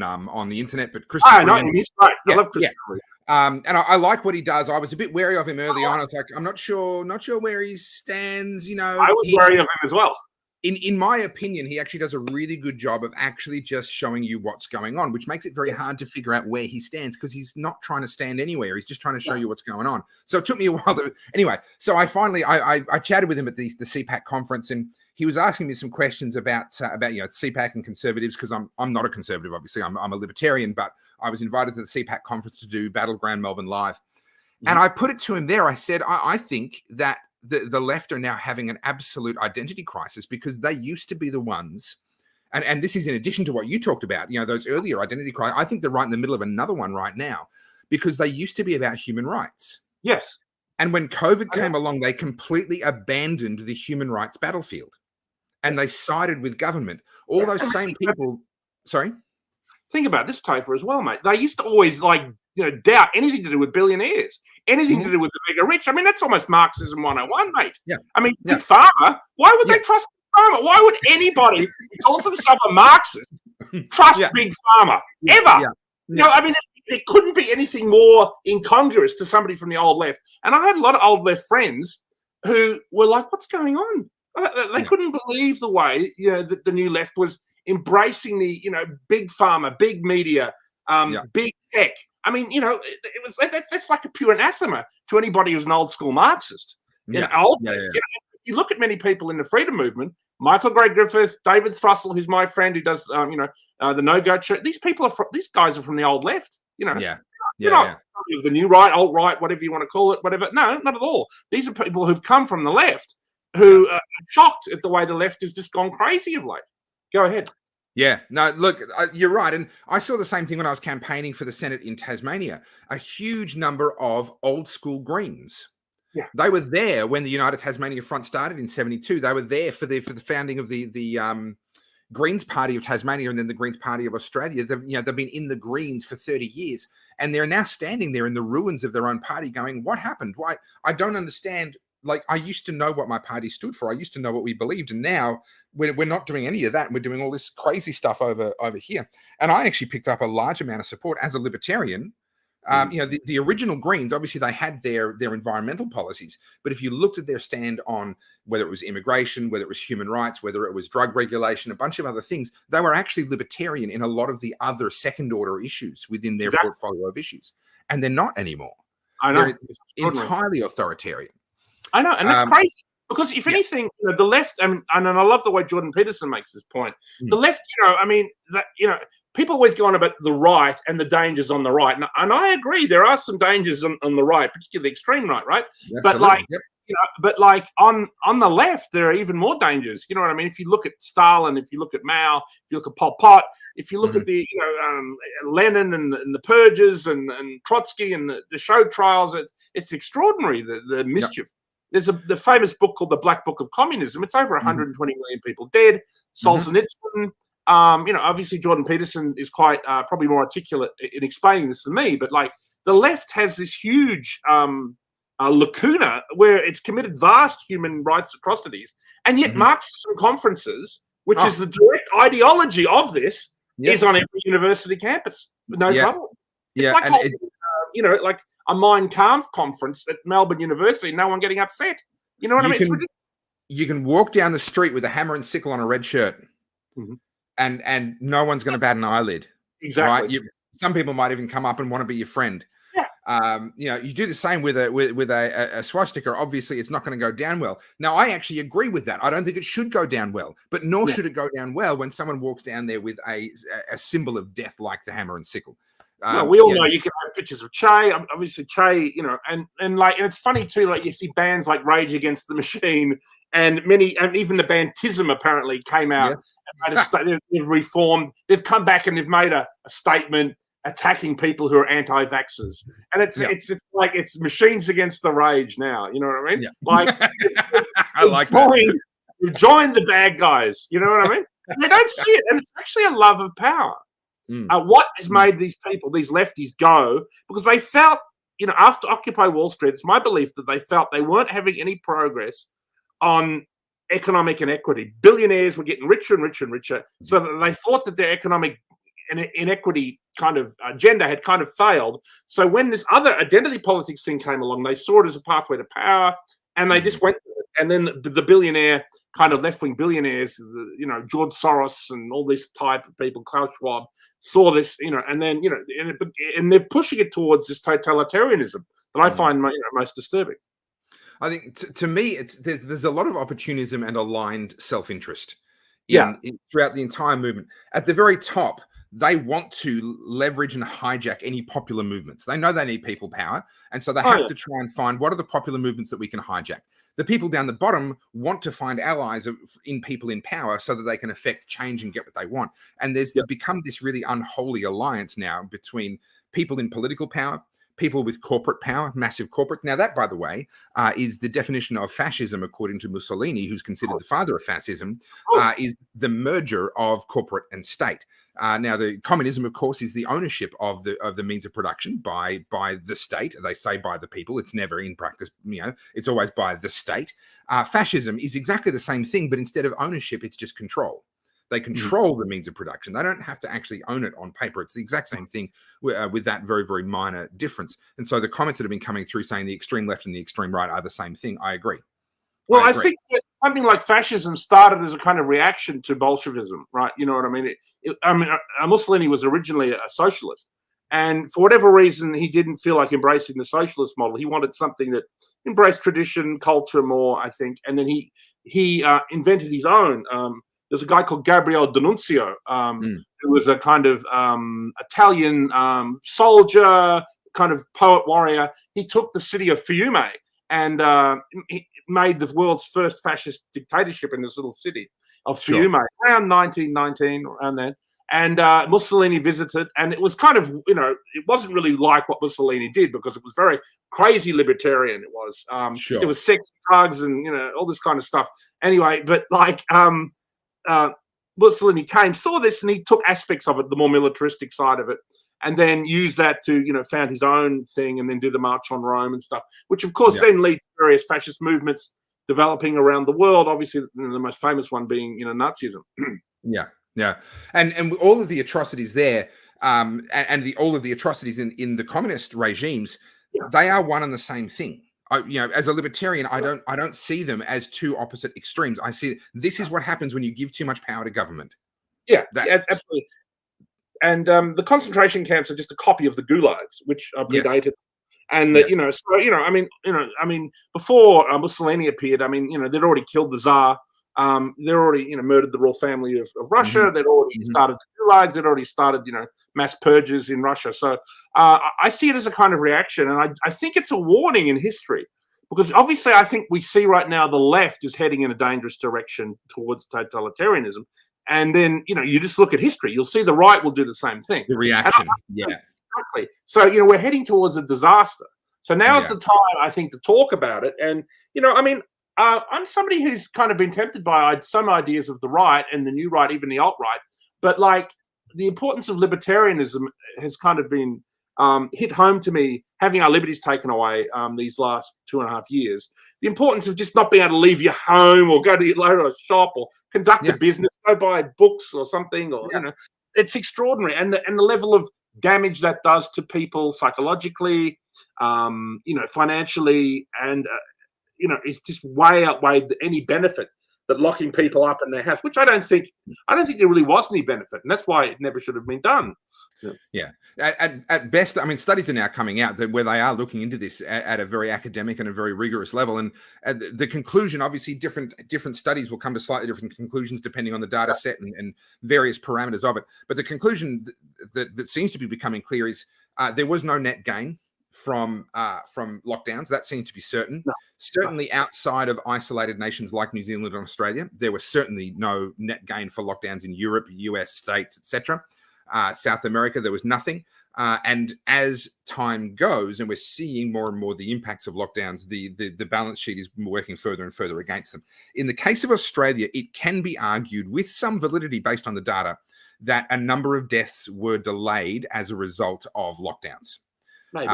the internet, but Chris. I know him. He's great. I love Chris Covery. And I like what he does. I was a bit wary of him early on. It's like I'm not sure where he stands. You know, I was wary of him as well. In my opinion, he actually does a really good job of actually just showing you what's going on, which makes it very hard to figure out where he stands because he's not trying to stand anywhere. He's just trying to show you what's going on. So it took me a while to anyway. So I finally I chatted with him at the CPAC conference, and he was asking me some questions about CPAC and conservatives, because I'm not a conservative, obviously. I'm a libertarian, but I was invited to the CPAC conference to do Battleground Melbourne Live, and I put it to him there. I said I think that the left are now having an absolute identity crisis, because they used to be the ones, and this is in addition to what you talked about, those earlier identity crises. I think they're right in the middle of another one right now, because they used to be about human rights. Yes. And when COVID came along, they completely abandoned the human rights battlefield, and they sided with government. All those same people. Sorry? Think about this, Topher, as well, mate. They used to always doubt anything to do with billionaires, anything to do with the mega rich. I mean, that's almost Marxism 101, mate. Yeah. I mean, Big Pharma, why would they trust Big Pharma? Why would anybody who calls themselves a Marxist trust Big Pharma? Ever? I mean, it couldn't be anything more incongruous to somebody from the old left. And I had a lot of old left friends who were like, what's going on? They couldn't believe the way, that the new left was embracing the, big pharma, big media, big tech. I mean, that's like a pure anathema to anybody who's an old school Marxist. You look at many people in the freedom movement, Michael Gray Griffith, David Thrussell, who's my friend who does, the No Go Church. These guys are from the old left. Not the new right, alt right, whatever you want to call it, whatever. No, not at all. These are people who've come from the left who are shocked at the way the left has just gone crazy of late. Go ahead. Yeah, no, look, you're right. And I saw the same thing when I was campaigning for the Senate in Tasmania. A huge number of old school Greens. Yeah. They were there when the United Tasmania Front started in 72. They were there for the founding of the Greens Party of Tasmania and then the Greens Party of Australia. They've been in the Greens for 30 years. And they're now standing there in the ruins of their own party going, what happened? Why? I don't understand. Like, I used to know what my party stood for. I used to know what we believed. And now we're not doing any of that. We're doing all this crazy stuff over here. And I actually picked up a large amount of support as a libertarian. The original Greens, obviously they had their environmental policies. But if you looked at their stand on whether it was immigration, whether it was human rights, whether it was drug regulation, a bunch of other things, they were actually libertarian in a lot of the other second order issues within their portfolio of issues. And they're not anymore. I know. They're entirely authoritarian. I know, and that's crazy, because if anything, the left, and I love the way Jordan Peterson makes this point. The left, people always go on about the right and the dangers on the right, and I agree, there are some dangers on the right, particularly the extreme right, right? Absolutely. But on the left, there are even more dangers. You know what I mean? If you look at Stalin, if you look at Mao, if you look at Pol Pot, if you look at the Lenin and the purges and Trotsky and the show trials, it's extraordinary the mischief. There's the famous book called The Black Book of Communism. It's over 120 million people dead. Solzhenitsyn. Obviously Jordan Peterson is quite probably more articulate in explaining this than me. But like the left has this huge lacuna where it's committed vast human rights atrocities, and yet Marxism conferences, which is the direct ideology of this, is on every university campus with no trouble. It's like a Mein Kampf conference at Melbourne University, no one getting upset. You know what I mean? You can walk down the street with a hammer and sickle on a red shirt, and no one's going to bat an eyelid. Exactly. Right? Some people might even come up and want to be your friend. Yeah. You do the same with a swastika. Obviously, it's not going to go down well. Now, I actually agree with that. I don't think it should go down well, but nor should it go down well when someone walks down there with a symbol of death like the hammer and sickle. We all know you can have pictures of Che. Obviously, Che, and it's funny too. Like you see bands like Rage Against the Machine, and even the band Tism apparently came out and made they've reformed. They've come back and they've made a statement attacking people who are anti-vaxxers, and it's like it's machines against the rage now. You know what I mean? Yeah. Like I like that. We've joined the bad guys. You know what I mean? They don't see it, and it's actually a love of power. What has made these people, these lefties, go? Because they felt, after Occupy Wall Street, it's my belief that they felt they weren't having any progress on economic inequity. Billionaires were getting richer and richer and richer, so that they thought that their economic inequity kind of agenda had kind of failed. So when this other identity politics thing came along, they saw it as a pathway to power, and they just went with it. And then the billionaire, kind of left-wing billionaires, George Soros and all this type of people, Klaus Schwab, saw this, and then, and they're pushing it towards this totalitarianism that I find most disturbing. I think to me, there's a lot of opportunism and aligned self-interest throughout the entire movement. At the very top, they want to leverage and hijack any popular movements. They know they need people power, and so they have to try and find what are the popular movements that we can hijack. The people down the bottom want to find allies in people in power so that they can affect change and get what they want. And there's become this really unholy alliance now between people in political power, people with corporate power, massive corporate. Now that, by the way, is the definition of fascism, according to Mussolini, who's considered the father of fascism, is the merger of corporate and state. Now, the communism, of course, is the ownership of the means of production by the state. They say by the people. It's never in practice, it's always by the state. Fascism is exactly the same thing, but instead of ownership, it's just control. They control the means of production. They don't have to actually own it on paper. It's the exact same thing with that very, very minor difference. And so the comments that have been coming through saying the extreme left and the extreme right are the same thing, I agree. Well, I think that something like fascism started as a kind of reaction to Bolshevism, right? You know what I mean? Mussolini was originally a socialist, and for whatever reason, he didn't feel like embracing the socialist model. He wanted something that embraced tradition, culture more, I think, and then he invented his own. There's a guy called Gabriele D'Annunzio, who was a kind of Italian soldier, kind of poet warrior. He took the city of Fiume and he made the world's first fascist dictatorship in this little city of Fiume around 1919, around then. And Mussolini visited, and it was kind of, it wasn't really like what Mussolini did because it was very crazy libertarian. It was, it was sex, drugs, and all this kind of stuff. Anyway, but like. Mussolini came, saw this, and he took aspects of it, the more militaristic side of it, and then used that to, found his own thing, and then do the March on Rome and stuff, which of course then lead to various fascist movements developing around the world. Obviously, the most famous one being, Nazism. And all of the atrocities there, and all of the atrocities in the communist regimes, they are one and the same thing. As a libertarian, I don't see them as two opposite extremes. I see this is what happens when you give too much power to government. Yeah, absolutely. And the concentration camps are just a copy of the gulags, which are predated. And that before Mussolini appeared, they'd already killed the Tsar. They'd already, murdered the royal family of Russia. They'd already started the gulags. They'd already started, mass purges in Russia. So I see it as a kind of reaction, and I think it's a warning in history, because obviously I think we see right now the left is heading in a dangerous direction towards totalitarianism. And then, you just look at history, you'll see the right will do the same thing. The reaction, exactly. So, we're heading towards a disaster. So now's the time, I think, to talk about it. And, I'm somebody who's kind of been tempted by some ideas of the right and the new right, even the alt-right. But, like, the importance of libertarianism has kind of been hit home to me, having our liberties taken away these last 2.5 years. The importance of just not being able to leave your home or go to your local shop or conduct a business, go buy books or something, or it's extraordinary. And the level of damage that does to people psychologically, financially, and it's just way outweighed any benefit that locking people up in their house, which I don't think there really was any benefit, and that's why it never should have been done. At best, studies are now coming out where they are looking into this at a very academic and a very rigorous level, and the conclusion, obviously, different studies will come to slightly different conclusions depending on the data set and various parameters of it. But the conclusion that seems to be becoming clear is there was no net gain from lockdowns. That seems to be certain. Certainly outside of isolated nations like New Zealand and Australia, there was certainly no net gain for lockdowns in Europe, US states, etc. South America, there was nothing. And as time goes, and we're seeing more and more the impacts of lockdowns, the balance sheet is working further and further against them. In the case of Australia, it can be argued with some validity based on the data that a number of deaths were delayed as a result of lockdowns. Maybe.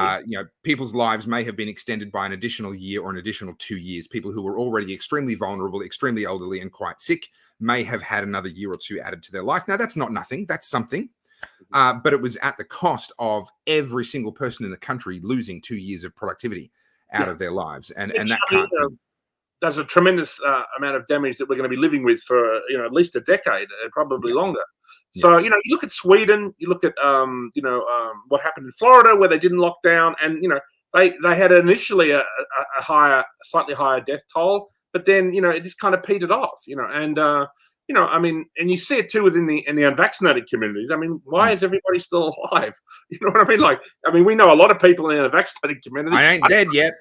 People's lives may have been extended by an additional year or an additional 2 years. People who were already extremely vulnerable, extremely elderly, and quite sick may have had another year or two added to their life. Now, that's not nothing. That's something. But it was at the cost of every single person in the country losing 2 years of productivity out of their lives. And that can't be. Does a tremendous amount of damage that we're going to be living with for at least a decade, probably longer. So you look at Sweden, you look at what happened in Florida where they didn't lock down, and they had initially a slightly higher death toll, but then it just kind of petered off, and and you see it too within the unvaccinated communities. I mean, why is everybody still alive? You know what I mean? Like, we know a lot of people in the unvaccinated community. I ain't dead yet.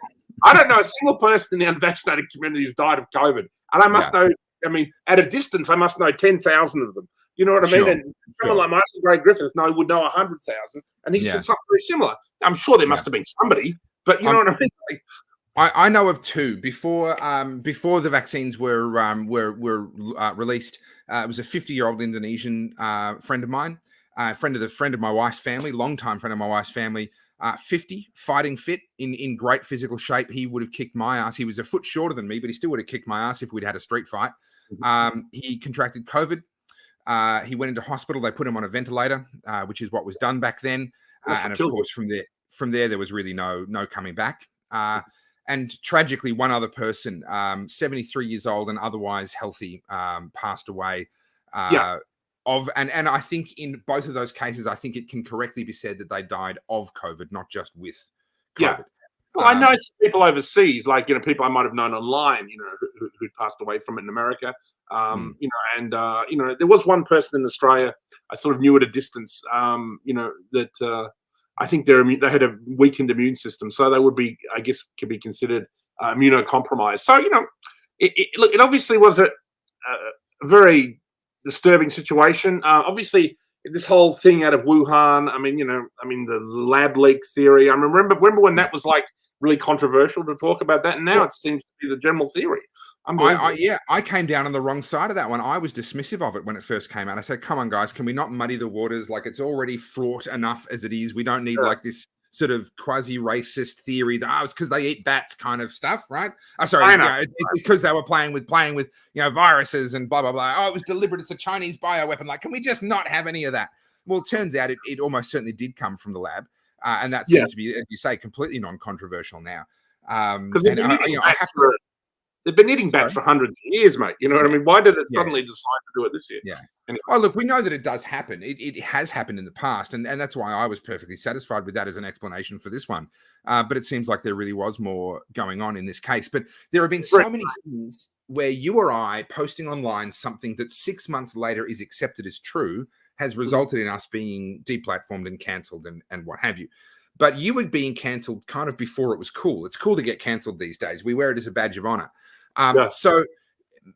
I don't know a single person in the unvaccinated community who's died of COVID. And I must know, at a distance, I must know 10,000 of them. You know what I mean? And someone like Michael Gray Griffiths would know 100,000. And he said something very similar. I'm sure there must have been somebody, but you know what I mean? Like, I know of two. Before the vaccines were released, it was a 50-year-old Indonesian friend of mine, friend of my wife's family, longtime friend of my wife's family, 50, fighting fit, in great physical shape. He would have kicked my ass. He was a foot shorter than me, but he still would have kicked my ass if we'd had a street fight. He contracted COVID. He went into hospital. They put him on a ventilator, which is what was done back then. And of course, from there, there was really no coming back. And tragically, one other person, 73 years old and otherwise healthy, passed away. And I think in both of those cases, I think it can correctly be said that they died of COVID, not just with COVID. Yeah. Well, I know some people overseas, like people I might have known online, who'd passed away from it in America. There was one person in Australia I sort of knew at a distance, that I think they had a weakened immune system, so they would be, I guess, could be considered immunocompromised. So it obviously was a very disturbing situation. Obviously, this whole thing out of Wuhan. The lab leak theory. I remember when that was like really controversial to talk about that, and now it seems to be the general theory. I came down on the wrong side of that one. I was dismissive of it when it first came out. I said, come on, guys, can we not muddy the waters? Like, it's already fraught enough as it is. We don't need like this sort of quasi-racist theory that it's because they eat bats kind of stuff, right? It's because they were playing with viruses and blah, blah, blah. Oh, it was deliberate. It's a Chinese bioweapon. Like, can we just not have any of that? Well, it turns out it almost certainly did come from the lab. And that seems to be, as you say, completely non-controversial now. Because they've been eating bats for hundreds of years, mate. You know what I mean? Why did it suddenly decide to do it this year? Yeah. Anyway. Oh, look, we know that it does happen. It has happened in the past, and that's why I was perfectly satisfied with that as an explanation for this one. But it seems like there really was more going on in this case. But there have been so many things where you or I posting online something that 6 months later is accepted as true has resulted in us being deplatformed and cancelled and what have you. But you were being cancelled kind of before it was cool. It's cool to get cancelled these days. We wear it as a badge of honor. So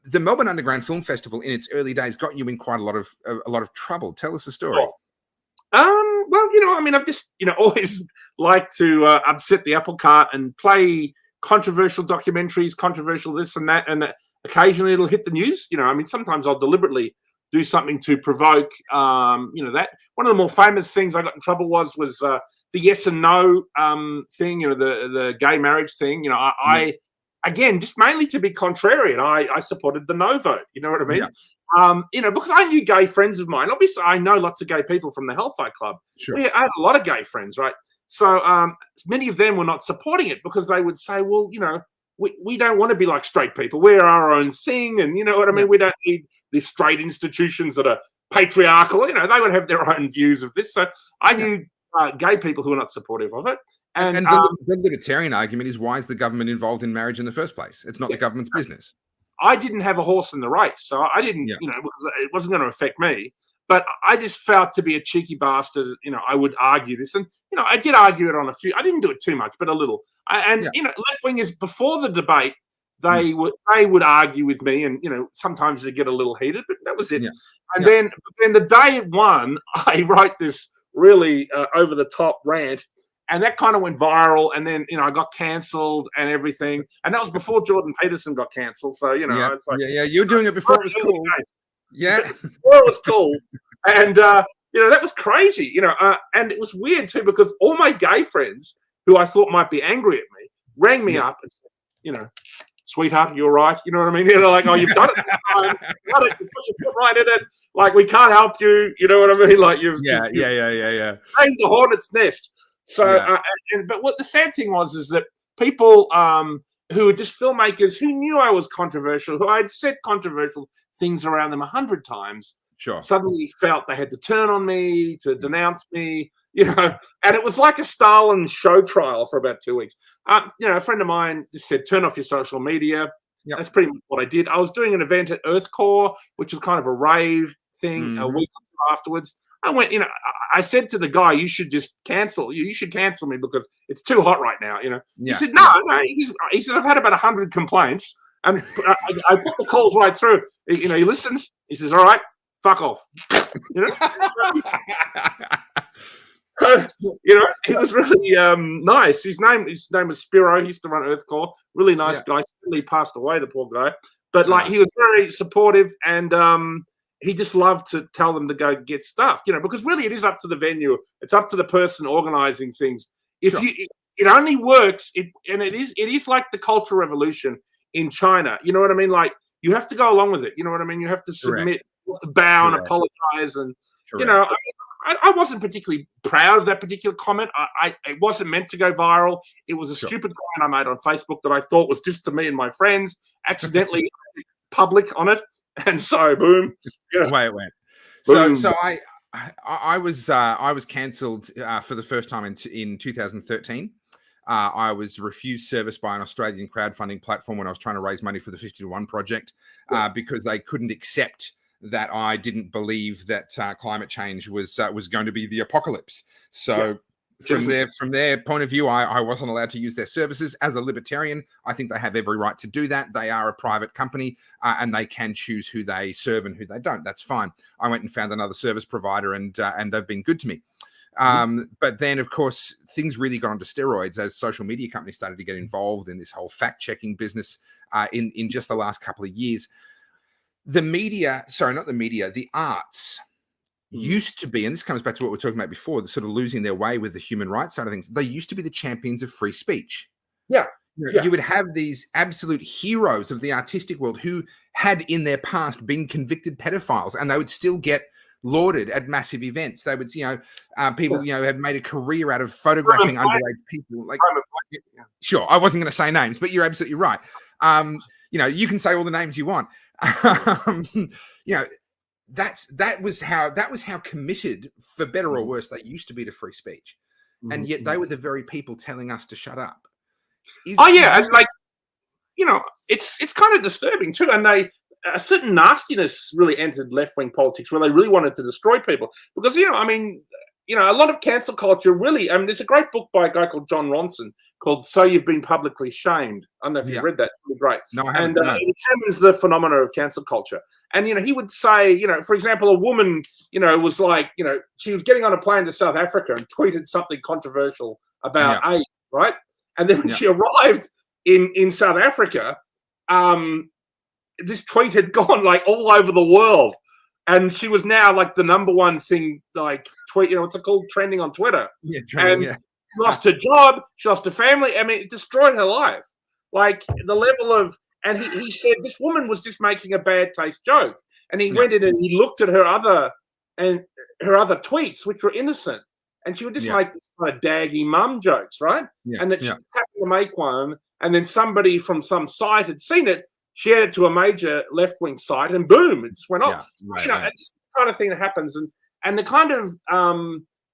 the Melbourne Underground Film Festival in its early days got you in quite a lot of trouble. Tell us the story. I've just, always liked to upset the apple cart and play controversial documentaries, controversial this and that, and occasionally it'll hit the news. Sometimes I'll deliberately do something to provoke, that. One of the more famous things I got in trouble was the yes and no thing, the gay marriage thing. Again, just mainly to be contrarian, I supported the no vote. You know what I mean? Yeah. Because I knew gay friends of mine. Obviously, I know lots of gay people from the Hellfire Club. Sure. I had a lot of gay friends, right? So many of them were not supporting it because they would say, well, we don't want to be like straight people. We're our own thing. And you know what I mean? We don't need these straight institutions that are patriarchal. They would have their own views of this. So I knew gay people who were not supportive of it. And the libertarian argument is, why is the government involved in marriage in the first place? It's not the government's business. I didn't have a horse in the race, so I didn't, because it wasn't going to affect me. But I just felt to be a cheeky bastard, I would argue this. And, I did argue it on a few. I didn't do it too much, but a little. Left-wingers, before the debate, they would argue with me, and, sometimes they get a little heated, but that was it. Yeah. And then the day it won, I wrote this really over-the-top rant. And that kind of went viral, and then I got cancelled and everything, and that was before Jordan Peterson got cancelled. So it's like, you're doing it before it was cool. Yeah, before it was cool. And that was crazy. And it was weird too because all my gay friends who I thought might be angry at me rang me up and said, sweetheart, you're right. You know what I mean? Like, oh, you've done it this time. You put your foot right in it. Like, we can't help you. You know what I mean? Like, you've yeah. trained the hornet's nest. So, but what the sad thing is that people who were just filmmakers who knew I was controversial, who I'd said controversial things around them 100 times, suddenly felt they had to turn on me, to denounce me, and it was like a Stalin show trial for about 2 weeks. A friend of mine just said, turn off your social media. Yep. That's pretty much what I did. I was doing an event at Earthcore, which was kind of a rave thing, a week afterwards. I went, I said to the guy, you should just cancel. You should cancel me because it's too hot right now, He said, no. He said, I've had about 100 complaints. And I put the calls right through. He listens. He says, all right, fuck off. He was really nice. His name was Spiro. He used to run Earthcore. Really nice guy. He passed away, the poor guy. But he was very supportive, and he just loved to tell them to go get stuff. Because really it is up to the venue. It's up to the person organizing things. It only works. It is like the Cultural Revolution in China. You know what I mean? Like, you have to go along with it. You know what I mean? You have to submit. You have to bow and apologize, and I wasn't particularly proud of that particular comment. It wasn't meant to go viral. It was a stupid comment I made on Facebook that I thought was just to me and my friends. Accidentally public on it, and so boom. Wait. Boom. So I was cancelled for the first time in 2013. I was refused service by an Australian crowdfunding platform when I was trying to raise money for the 50 to 1 project because they couldn't accept that I didn't believe that climate change was going to be the apocalypse. So from their point of view, I wasn't allowed to use their services. As a libertarian, I think they have every right to do that. They are a private company and they can choose who they serve and who they don't. That's fine. I went and found another service provider and they've been good to me. But then, of course, things really got onto steroids as social media companies started to get involved in this whole fact-checking business in just the last couple of years. The arts used to be, and this comes back to what we were talking about before, the sort of losing their way with the human rights side of things. They used to be the champions of free speech. You would have these absolute heroes of the artistic world who had in their past been convicted pedophiles, and they would still get lauded at massive events. They would, people, had made a career out of photographing underage people. Sure, I wasn't going to say names, but you're absolutely right. You can say all the names you want. That was how committed, for better or worse, they used to be to free speech, and yet they were the very people telling us to shut up. It's like, it's kind of disturbing too, and a certain nastiness really entered left-wing politics where they really wanted to destroy people because, a lot of cancel culture really, there's a great book by a guy called John Ronson called So You've Been Publicly Shamed. I don't know if you've read that. It's really great. No, I haven't. And it examines the phenomena of cancel culture. And, he would say, for example, a woman, was like, she was getting on a plane to South Africa and tweeted something controversial about AIDS, right? And then when she arrived in South Africa, this tweet had gone like all over the world. And she was now like the number one thing, like tweet, what's it called? Trending on Twitter. She lost her job. She lost her family. It destroyed her life. Like the level of, and he said this woman was just making a bad taste joke. And he went in and he looked at her other tweets, which were innocent. And she would just make this kind of daggy mum jokes, right? And that she happened to make one. And then somebody from some site had seen it, shared it to a major left-wing site, and boom, it just went off. It's the kind of thing that happens, and the kind of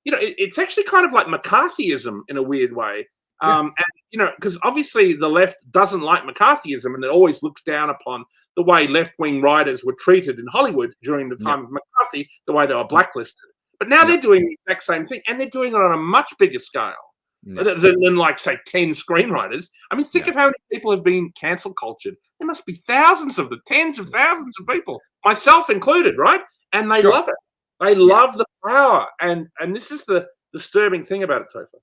it's actually kind of like McCarthyism in a weird way, because obviously the left doesn't like McCarthyism, and it always looks down upon the way left-wing writers were treated in Hollywood during the time of McCarthy, the way they were blacklisted. But now they're doing the exact same thing, and they're doing it on a much bigger scale. Than like, say, 10 screenwriters. Think of how many people have been cancel cultured. There must be thousands of them, tens of thousands of people, myself included, right? And they love it. They love the power. And this is the disturbing thing about it, Topher.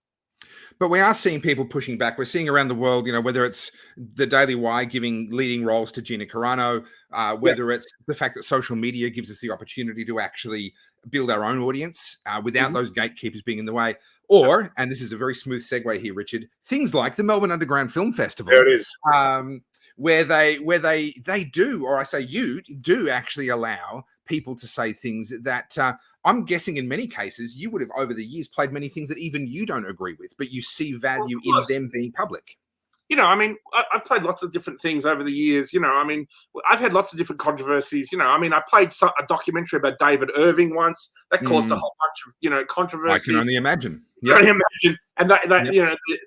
But we are seeing people pushing back. We're seeing around the world, whether it's the Daily Wire giving leading roles to Gina Carano, whether it's the fact that social media gives us the opportunity to actually build our own audience without those gatekeepers being in the way. Or, and this is a very smooth segue here, Richard, things like the Melbourne Underground Film Festival. There it is. Where they do, or I say you do actually allow people to say things that I'm guessing in many cases you would have over the years played many things that even you don't agree with, but you see value in them being public. I've played lots of different things over the years. I've had lots of different controversies. I played a documentary about David Irving once that caused a whole bunch of, controversy. I can only imagine. Yep. I imagine. And that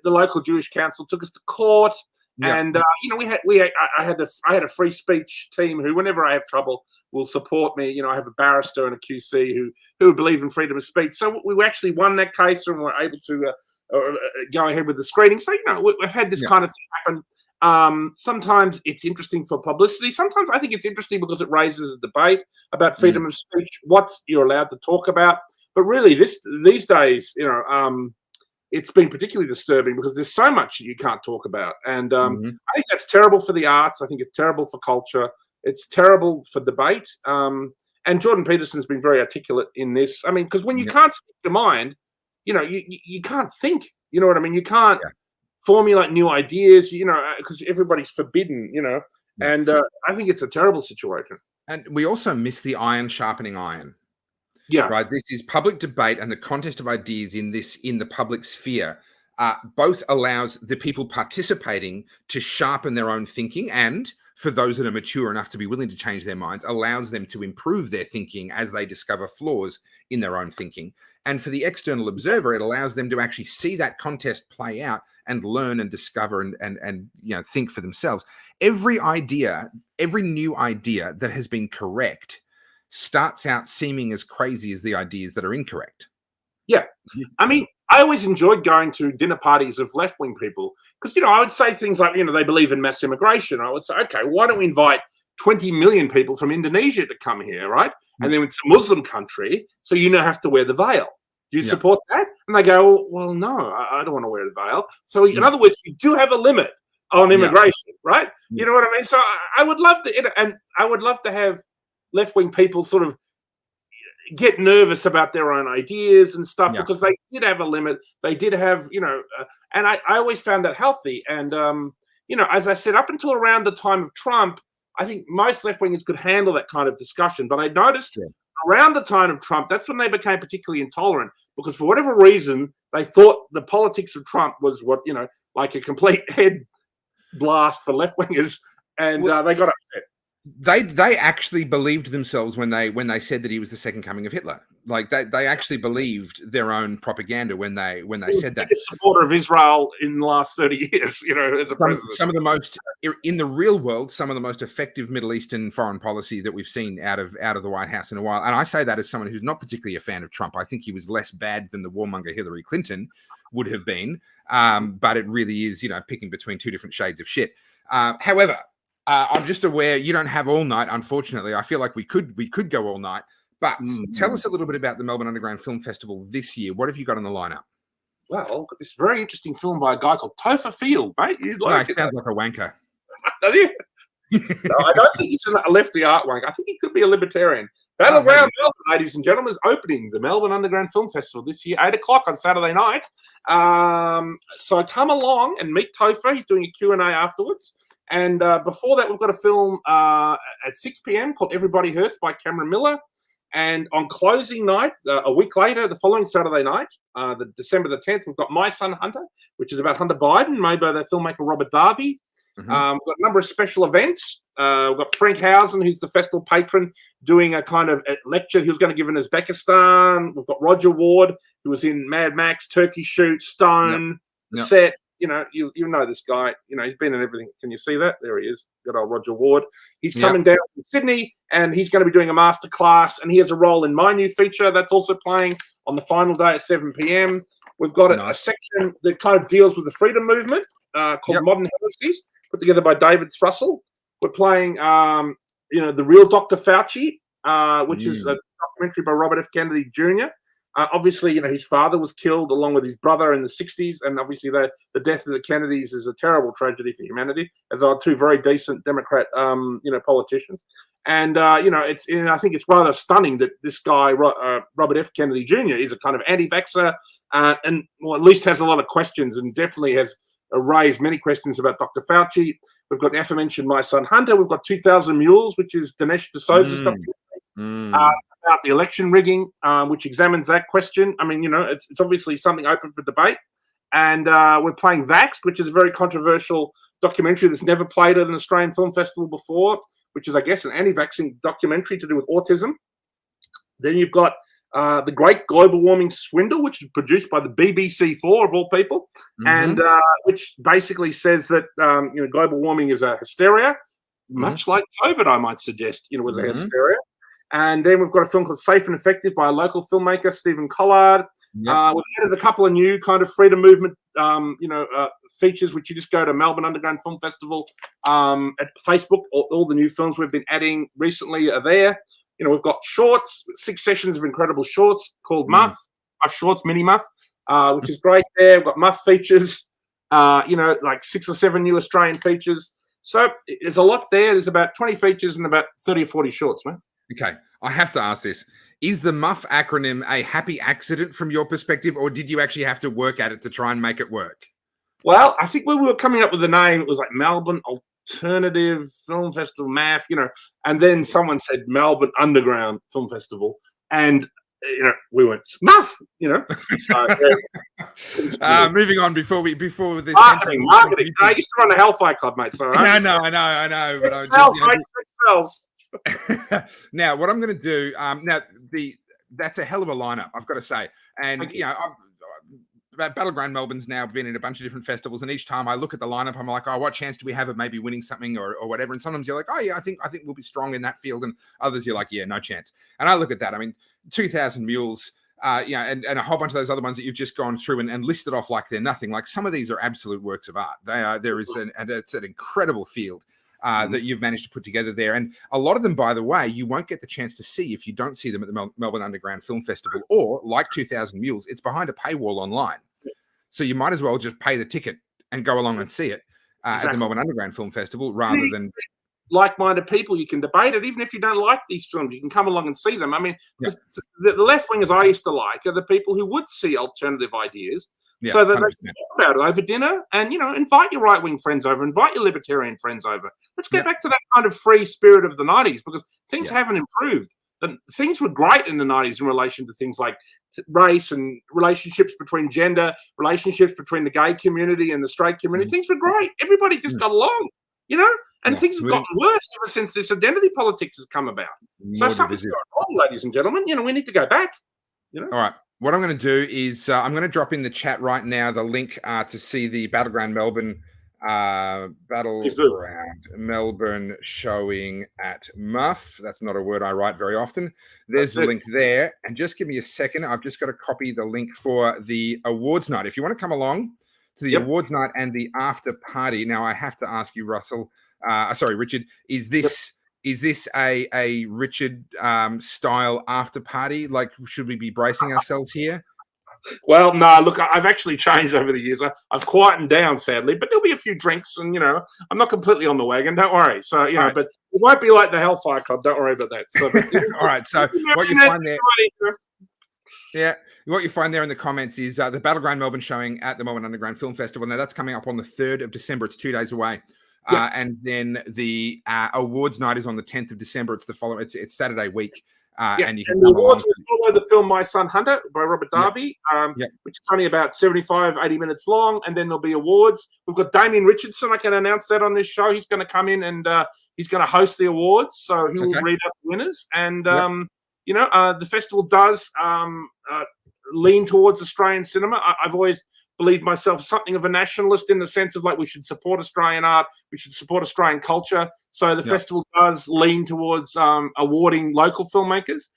the local Jewish council took us to court. Yep. And I had a free speech team who, whenever I have trouble, will support me. I have a barrister and a QC who believe in freedom of speech. So we actually won that case and were able to go ahead with the screening. So we've had this kind of thing happen. Sometimes it's interesting for publicity. Sometimes I think it's interesting because it raises a debate about freedom of speech, what you're allowed to talk about. But really, these days, it's been particularly disturbing because there's so much you can't talk about. And I think that's terrible for the arts. I think it's terrible for culture. It's terrible for debate. And Jordan Peterson's been very articulate in this. I mean, because when you can't speak your mind, you can't think. You know what I mean? You can't formulate new ideas, because everybody's forbidden, And I think it's a terrible situation. And we also miss the iron sharpening iron. Yeah. Right. This is public debate and the contest of ideas in the public sphere both allows the people participating to sharpen their own thinking, and for those that are mature enough to be willing to change their minds, allows them to improve their thinking as they discover flaws in their own thinking. And for the external observer, it allows them to actually see that contest play out and learn and discover and think for themselves. Every new idea that has been correct starts out seeming as crazy as the ideas that are incorrect. Yeah. I mean, I always enjoyed going to dinner parties of left-wing people because, I would say things like, they believe in mass immigration. I would say, okay, why don't we invite 20 million people from Indonesia to come here, right? And then it's a Muslim country, so you don't have to wear the veil. Do you support that? And they go, well, no, I don't want to wear the veil. So in other words, you do have a limit on immigration, right? You know what I mean? So I would love to have left-wing people sort of get nervous about their own ideas and stuff because they did have a limit. They did have, and I always found that healthy. And, as I said, up until around the time of Trump, I think most left-wingers could handle that kind of discussion. But I noticed around the time of Trump, that's when they became particularly intolerant because for whatever reason, they thought the politics of Trump was like a complete head blast for left-wingers. And they got upset. They actually believed themselves when they said that he was the second coming of Hitler. Like they actually believed their own propaganda when they said that. Supporter of Israel in the last 30 years, as a president. Some of the most in the real world, some of the most effective Middle Eastern foreign policy that we've seen out of the White House in a while. And I say that as someone who's not particularly a fan of Trump. I think he was less bad than the warmonger Hillary Clinton would have been. But it really is, picking between two different shades of shit. However, I'm just aware you don't have all night. Unfortunately, I feel like we could go all night. But tell us a little bit about the Melbourne Underground Film Festival this year. What have you got on the lineup? Well, I've got this very interesting film by a guy called Topher Field, mate. He sounds like a wanker. Does he? No, I don't think he's a lefty art wanker. I think he could be a libertarian. Battleground Melbourne, ladies and gentlemen, is opening the Melbourne Underground Film Festival this year, 8 o'clock on Saturday night. So come along and meet Topher. He's doing a Q&A afterwards. And before that, we've got a film at 6 p.m. called Everybody Hurts by Cameron Miller. And on closing night, a week later, the following Saturday night, the December the 10th, we've got My Son Hunter, which is about Hunter Biden, made by the filmmaker Robert Darby. We've got a number of special events. We've got Frank Housen, who's the festival patron, doing a kind of a lecture he was going to give in Uzbekistan. We've got Roger Ward, who was in Mad Max, Turkey Shoot, Stone, Set. You know this guy. He's been in everything. Can you see that? There he is. Good old Roger Ward. He's coming down from Sydney, and he's going to be doing a master class, and he has a role in my new feature that's also playing on the final day at 7 p.m. We've got a section that kind of deals with the freedom movement called Modern Heresies, put together by David Thrussell. We're playing, The Real Dr. Fauci, which is a documentary by Robert F. Kennedy Jr., Obviously, his father was killed along with his brother in the 60s, and obviously the death of the Kennedys is a terrible tragedy for humanity, as are two very decent Democrat, politicians. And I think it's rather stunning that this guy, Robert F. Kennedy Jr., is a kind of anti-vaxxer, and at least has a lot of questions, and definitely has raised many questions about Dr. Fauci. We've got the aforementioned My Son Hunter. We've got 2,000 Mules, which is Dinesh D'Souza's documentary about the election rigging, which examines that question. I mean, it's obviously something open for debate. And we're playing Vaxxed, which is a very controversial documentary that's never played at an Australian Film Festival before, which is, I guess, an anti-vaccine documentary to do with autism. Then you've got The Great Global Warming Swindle, which is produced by the BBC4 of all people, and which basically says that global warming is a hysteria, much like COVID, I might suggest, was a hysteria. And then we've got a film called Safe and Effective by a local filmmaker, Stephen Collard. We've added a couple of new kind of freedom movement, features, which you just go to Melbourne Underground Film Festival at Facebook. All the new films we've been adding recently are there. We've got shorts, 6 sessions of incredible shorts called Muff Shorts, Mini Muff, which is great there. We've got Muff features, like 6 or 7 new Australian features. So there's a lot there. There's about 20 features and about 30 or 40 shorts, man. Okay, I have to ask this. Is the MUF acronym a happy accident from your perspective, or did you actually have to work at it to try and make it work? Well, I think when we were coming up with the name, it was like Melbourne Alternative Film Festival, MAF, and then someone said Melbourne Underground Film Festival, and we went MUF, So, moving on before this marketing. I used to run the Hellfire Club, mate. So I know. But sells, mate. It sells. Now, what I'm going to do, that's a hell of a lineup, I've got to say. And, Battleground Melbourne's now been in a bunch of different festivals, and each time I look at the lineup, I'm like, oh, what chance do we have of maybe winning something or whatever? And sometimes you're like, oh, yeah, I think we'll be strong in that field. And others, you're like, yeah, no chance. And I look at that. I mean, 2,000 Mules, and a whole bunch of those other ones that you've just gone through and listed off like they're nothing. Like, some of these are absolute works of art. It's an incredible field that you've managed to put together there. And a lot of them, by the way, you won't get the chance to see if you don't see them at the Melbourne Underground Film Festival, or like 2,000 Mules, it's behind a paywall online. So you might as well just pay the ticket and go along and see it at the Melbourne Underground Film Festival rather than... Like-minded people, you can debate it. Even if you don't like these films, you can come along and see them. I mean, the left-wingers I used to like are the people who would see alternative ideas, so that 100%. They can talk about it over dinner and, invite your right-wing friends over, invite your libertarian friends over. Let's get back to that kind of free spirit of the 90s, because things haven't improved. Things were great in the 90s in relation to things like race and relationships between gender, relationships between the gay community and the straight community. Things were great. Everybody just got along, and things have gotten worse ever since this identity politics has come about. So something's going on, ladies and gentlemen. We need to go back. All right. What I'm going to do is I'm going to drop in the chat right now the link to see the Battleground Melbourne showing at MUF. That's not a word I write very often. There's the link there. And just give me a second. I've just got to copy the link for the awards night. If you want to come along to the awards night and the after party. Now, I have to ask you, Russell, Richard, is this a Richard style after party? Like, should we be bracing ourselves here? Well, no, look, I've actually changed over the years. I've quietened down, sadly, but there'll be a few drinks, and, I'm not completely on the wagon. Don't worry. So, but it won't be like the Hellfire Club. Don't worry about that. So, all right. So what you find there... Yeah, what you find there in the comments is the Battleground Melbourne showing at the Melbourne Underground Film Festival. Now, that's coming up on the 3rd of December. It's 2 days away. And then the awards night is on the 10th of December. It's the following. It's Saturday week. And you can the awards will follow the film My Son Hunter by Robert Darby, which is only about 75, 80 minutes long. And then there'll be awards. We've got Damien Richardson. I can announce that on this show. He's going to come in and he's going to host the awards. So he will read out the winners. And, the festival does lean towards Australian cinema. I've always believed myself something of a nationalist in the sense of, like, we should support Australian art, we should support Australian culture. So the festival does lean towards awarding local filmmakers,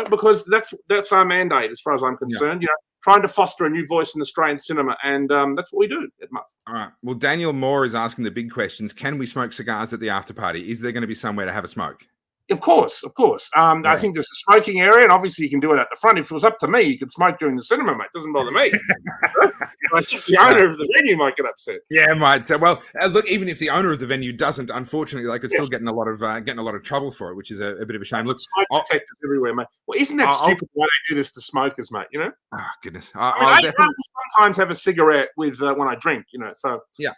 because that's our mandate as far as I'm concerned. Trying to foster a new voice in Australian cinema, and that's what we do at MUF. All right. Well, Daniel Moore is asking the big questions. Can we smoke cigars at the after party? Is there going to be somewhere to have a smoke? Of course. I think there's a smoking area, and obviously you can do it at the front. If it was up to me, you could smoke during the cinema, mate. Doesn't bother me. I think the owner of the venue might get upset. Yeah, mate. Well, look, even if the owner of the venue doesn't, unfortunately, they could still get in a lot of trouble for it, which is a bit of a shame. Look, smoke detectors everywhere, mate. Well, isn't that stupid why they do this to smokers, mate? You know? Oh goodness. I sometimes have a cigarette with when I drink. You know, so yeah.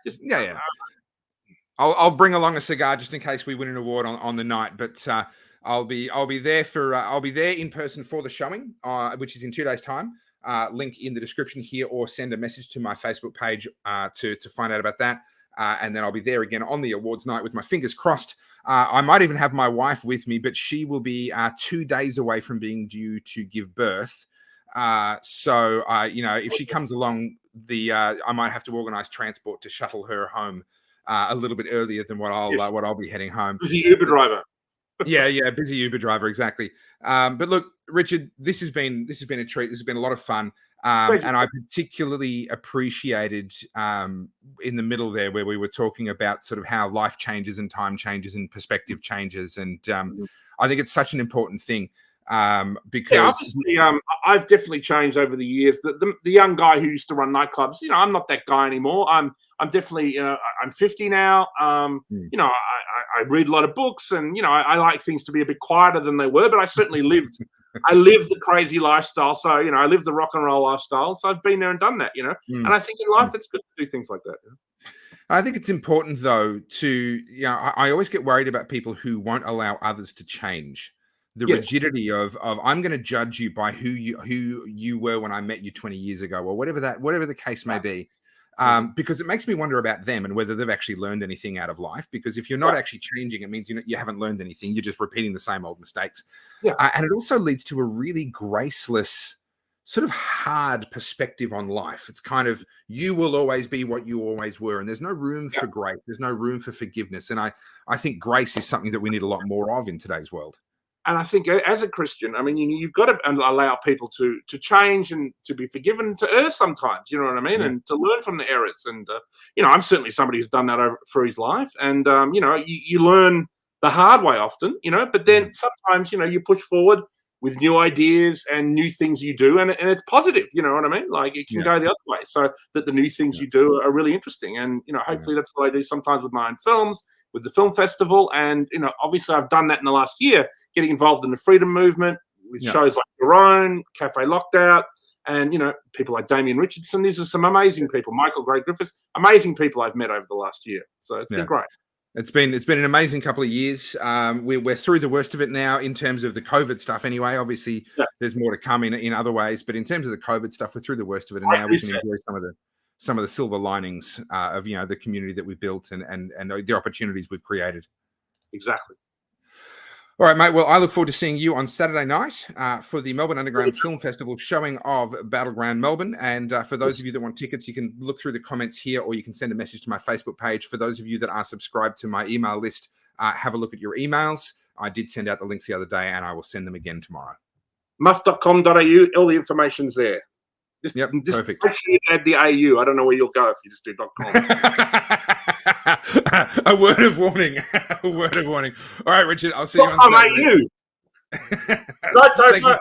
I'll bring along a cigar just in case we win an award on the night, but I'll be there I'll be there in person for the showing, which is in 2 days' time. Link in the description here, or send a message to my Facebook page to find out about that. And then I'll be there again on the awards night with my fingers crossed. I might even have my wife with me, but she will be 2 days away from being due to give birth. So if she comes along, I might have to organize transport to shuttle her home a little bit earlier than what I'll be heading home. Busy Uber driver. yeah, busy Uber driver, exactly. But look, Richard, this has been a treat. This has been a lot of fun, and I particularly appreciated in the middle there where we were talking about sort of how life changes and time changes and perspective changes, and I think it's such an important thing. Because obviously, I've definitely changed over the years. The young guy who used to run nightclubs, I'm not that guy anymore. I'm definitely, I'm 50 now. I read a lot of books, and I like things to be a bit quieter than they were. But I certainly lived the crazy lifestyle. So I lived the rock and roll lifestyle. So I've been there and done that. And I think in life it's good to do things like that. I think it's important though to I always get worried about people who won't allow others to change. The rigidity of I'm going to judge you by who you were when I met you 20 years ago, or whatever the case may be, because it makes me wonder about them and whether they've actually learned anything out of life. Because if you're not actually changing, it means you haven't learned anything. You're just repeating the same old mistakes. And it also leads to a really graceless, sort of hard perspective on life. It's kind of, you will always be what you always were, and there's no room for grace. There's no room for forgiveness. And I think grace is something that we need a lot more of in today's world. And I think as a Christian, I mean, you've got to allow people to change and to be forgiven, to err sometimes, you know what I mean? And to learn from the errors. And, I'm certainly somebody who's done that through his life. And, you learn the hard way often, but then sometimes, you push forward with new ideas and new things you do. And it's positive, you know what I mean? Like it can go the other way, so that the new things you do are really interesting. And, hopefully that's what I do sometimes with my own films, with the film festival. And, obviously I've done that in the last year, getting involved in the freedom movement with shows like Your Own, Cafe Locked Out, and, people like Damien Richardson. These are some amazing people. Michael Gray Griffiths, amazing people I've met over the last year. So it's been great. It's been an amazing couple of years. We're through the worst of it now in terms of the COVID stuff anyway. Obviously, there's more to come in other ways. But in terms of the COVID stuff, we're through the worst of it. And now we can enjoy some of the silver linings of the community that we've built and the opportunities we've created. Exactly. All right, mate. Well, I look forward to seeing you on Saturday night for the Melbourne Underground Film Festival showing of Battleground Melbourne. And for those of you that want tickets, you can look through the comments here, or you can send a message to my Facebook page. For those of you that are subscribed to my email list, have a look at your emails. I did send out the links the other day, and I will send them again tomorrow. muff.com.au, all the information's there. Just perfect. Make sure you add the AU. I don't know where you'll go if you just do .com. A word of warning. A word of warning. All right, Richard, I'll see you on Saturday. .com.au. Right, Topher.